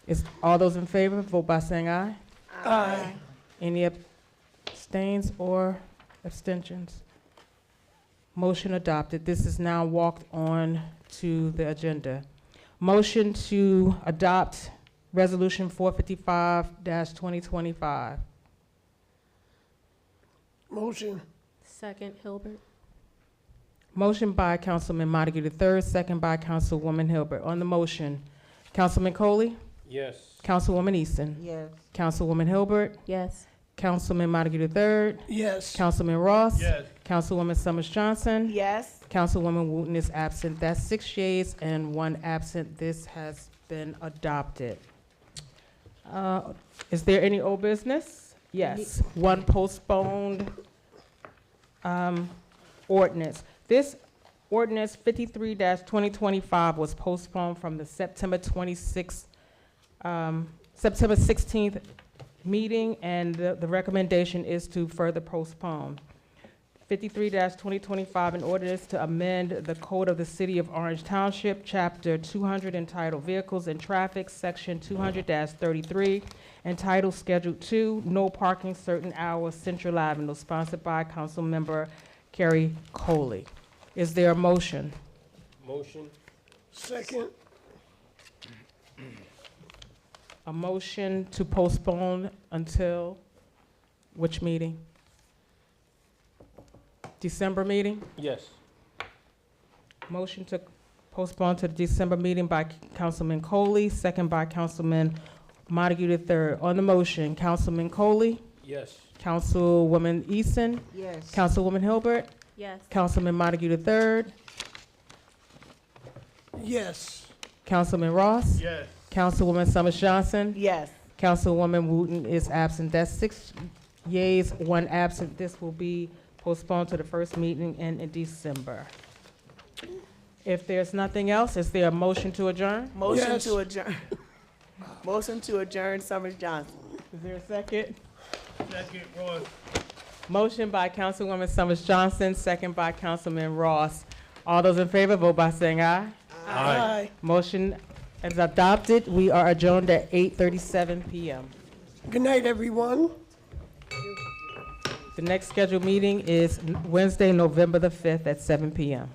is all those in favor, vote by saying aye. Aye. Any abstains or abstentions? Motion adopted. This is now walked on to the agenda. Motion to adopt Resolution 455-2025. Motion. Second, Hilbert. Motion by Councilman Montague III, second by Councilwoman Hilbert. On the motion, Councilman Coley, Yes. Councilwoman Easton, Yes. Councilwoman Hilbert, Yes. Councilman Montague III, Yes. Councilman Ross, Yes. Councilwoman Summers Johnson, Yes. Councilwoman Wooten is absent. That's 6 yeas and 1 absent. This has been adopted. Is there any old business? Yes, 1 postponed ordinance. This Ordinance 53-2025 was postponed from the September 16th meeting, and the recommendation is to further postpone. 53-2025, an ordinance to amend the Code of the City of Orange Township, Chapter 200, entitled Vehicles and Traffic, Section 200-33, entitled Schedule 2, No Parking Certain Hours, Central Avenue, sponsored by Councilmember Kerry Coley. Is there a motion? Motion. Second. A motion to postpone until which meeting? December meeting? Yes. Motion to postpone to the December meeting by Councilman Coley, second by Councilman Montague III. On the motion, Councilman Coley, Yes. Councilwoman Eason, Yes. Councilwoman Hilbert, Yes. Councilman Montague III, Yes. Councilman Ross, Yes. Councilwoman Summers Johnson, Yes. Councilwoman Wooten is absent. That's 6 yeas, 1 absent. This will be postponed to the first meeting in December. If there's nothing else, is there a motion to adjourn? Motion Yes. to adjourn. Motion to adjourn, Summers Johnson. Is there a second? Second, Ross. Motion by Councilwoman Summers Johnson, second by Councilman Ross. All those in favor, vote by saying aye. Aye. Motion is adopted. We are adjourned at 8:37 p.m. Good night, everyone. The next scheduled meeting is Wednesday, November the 5th at 7 p.m.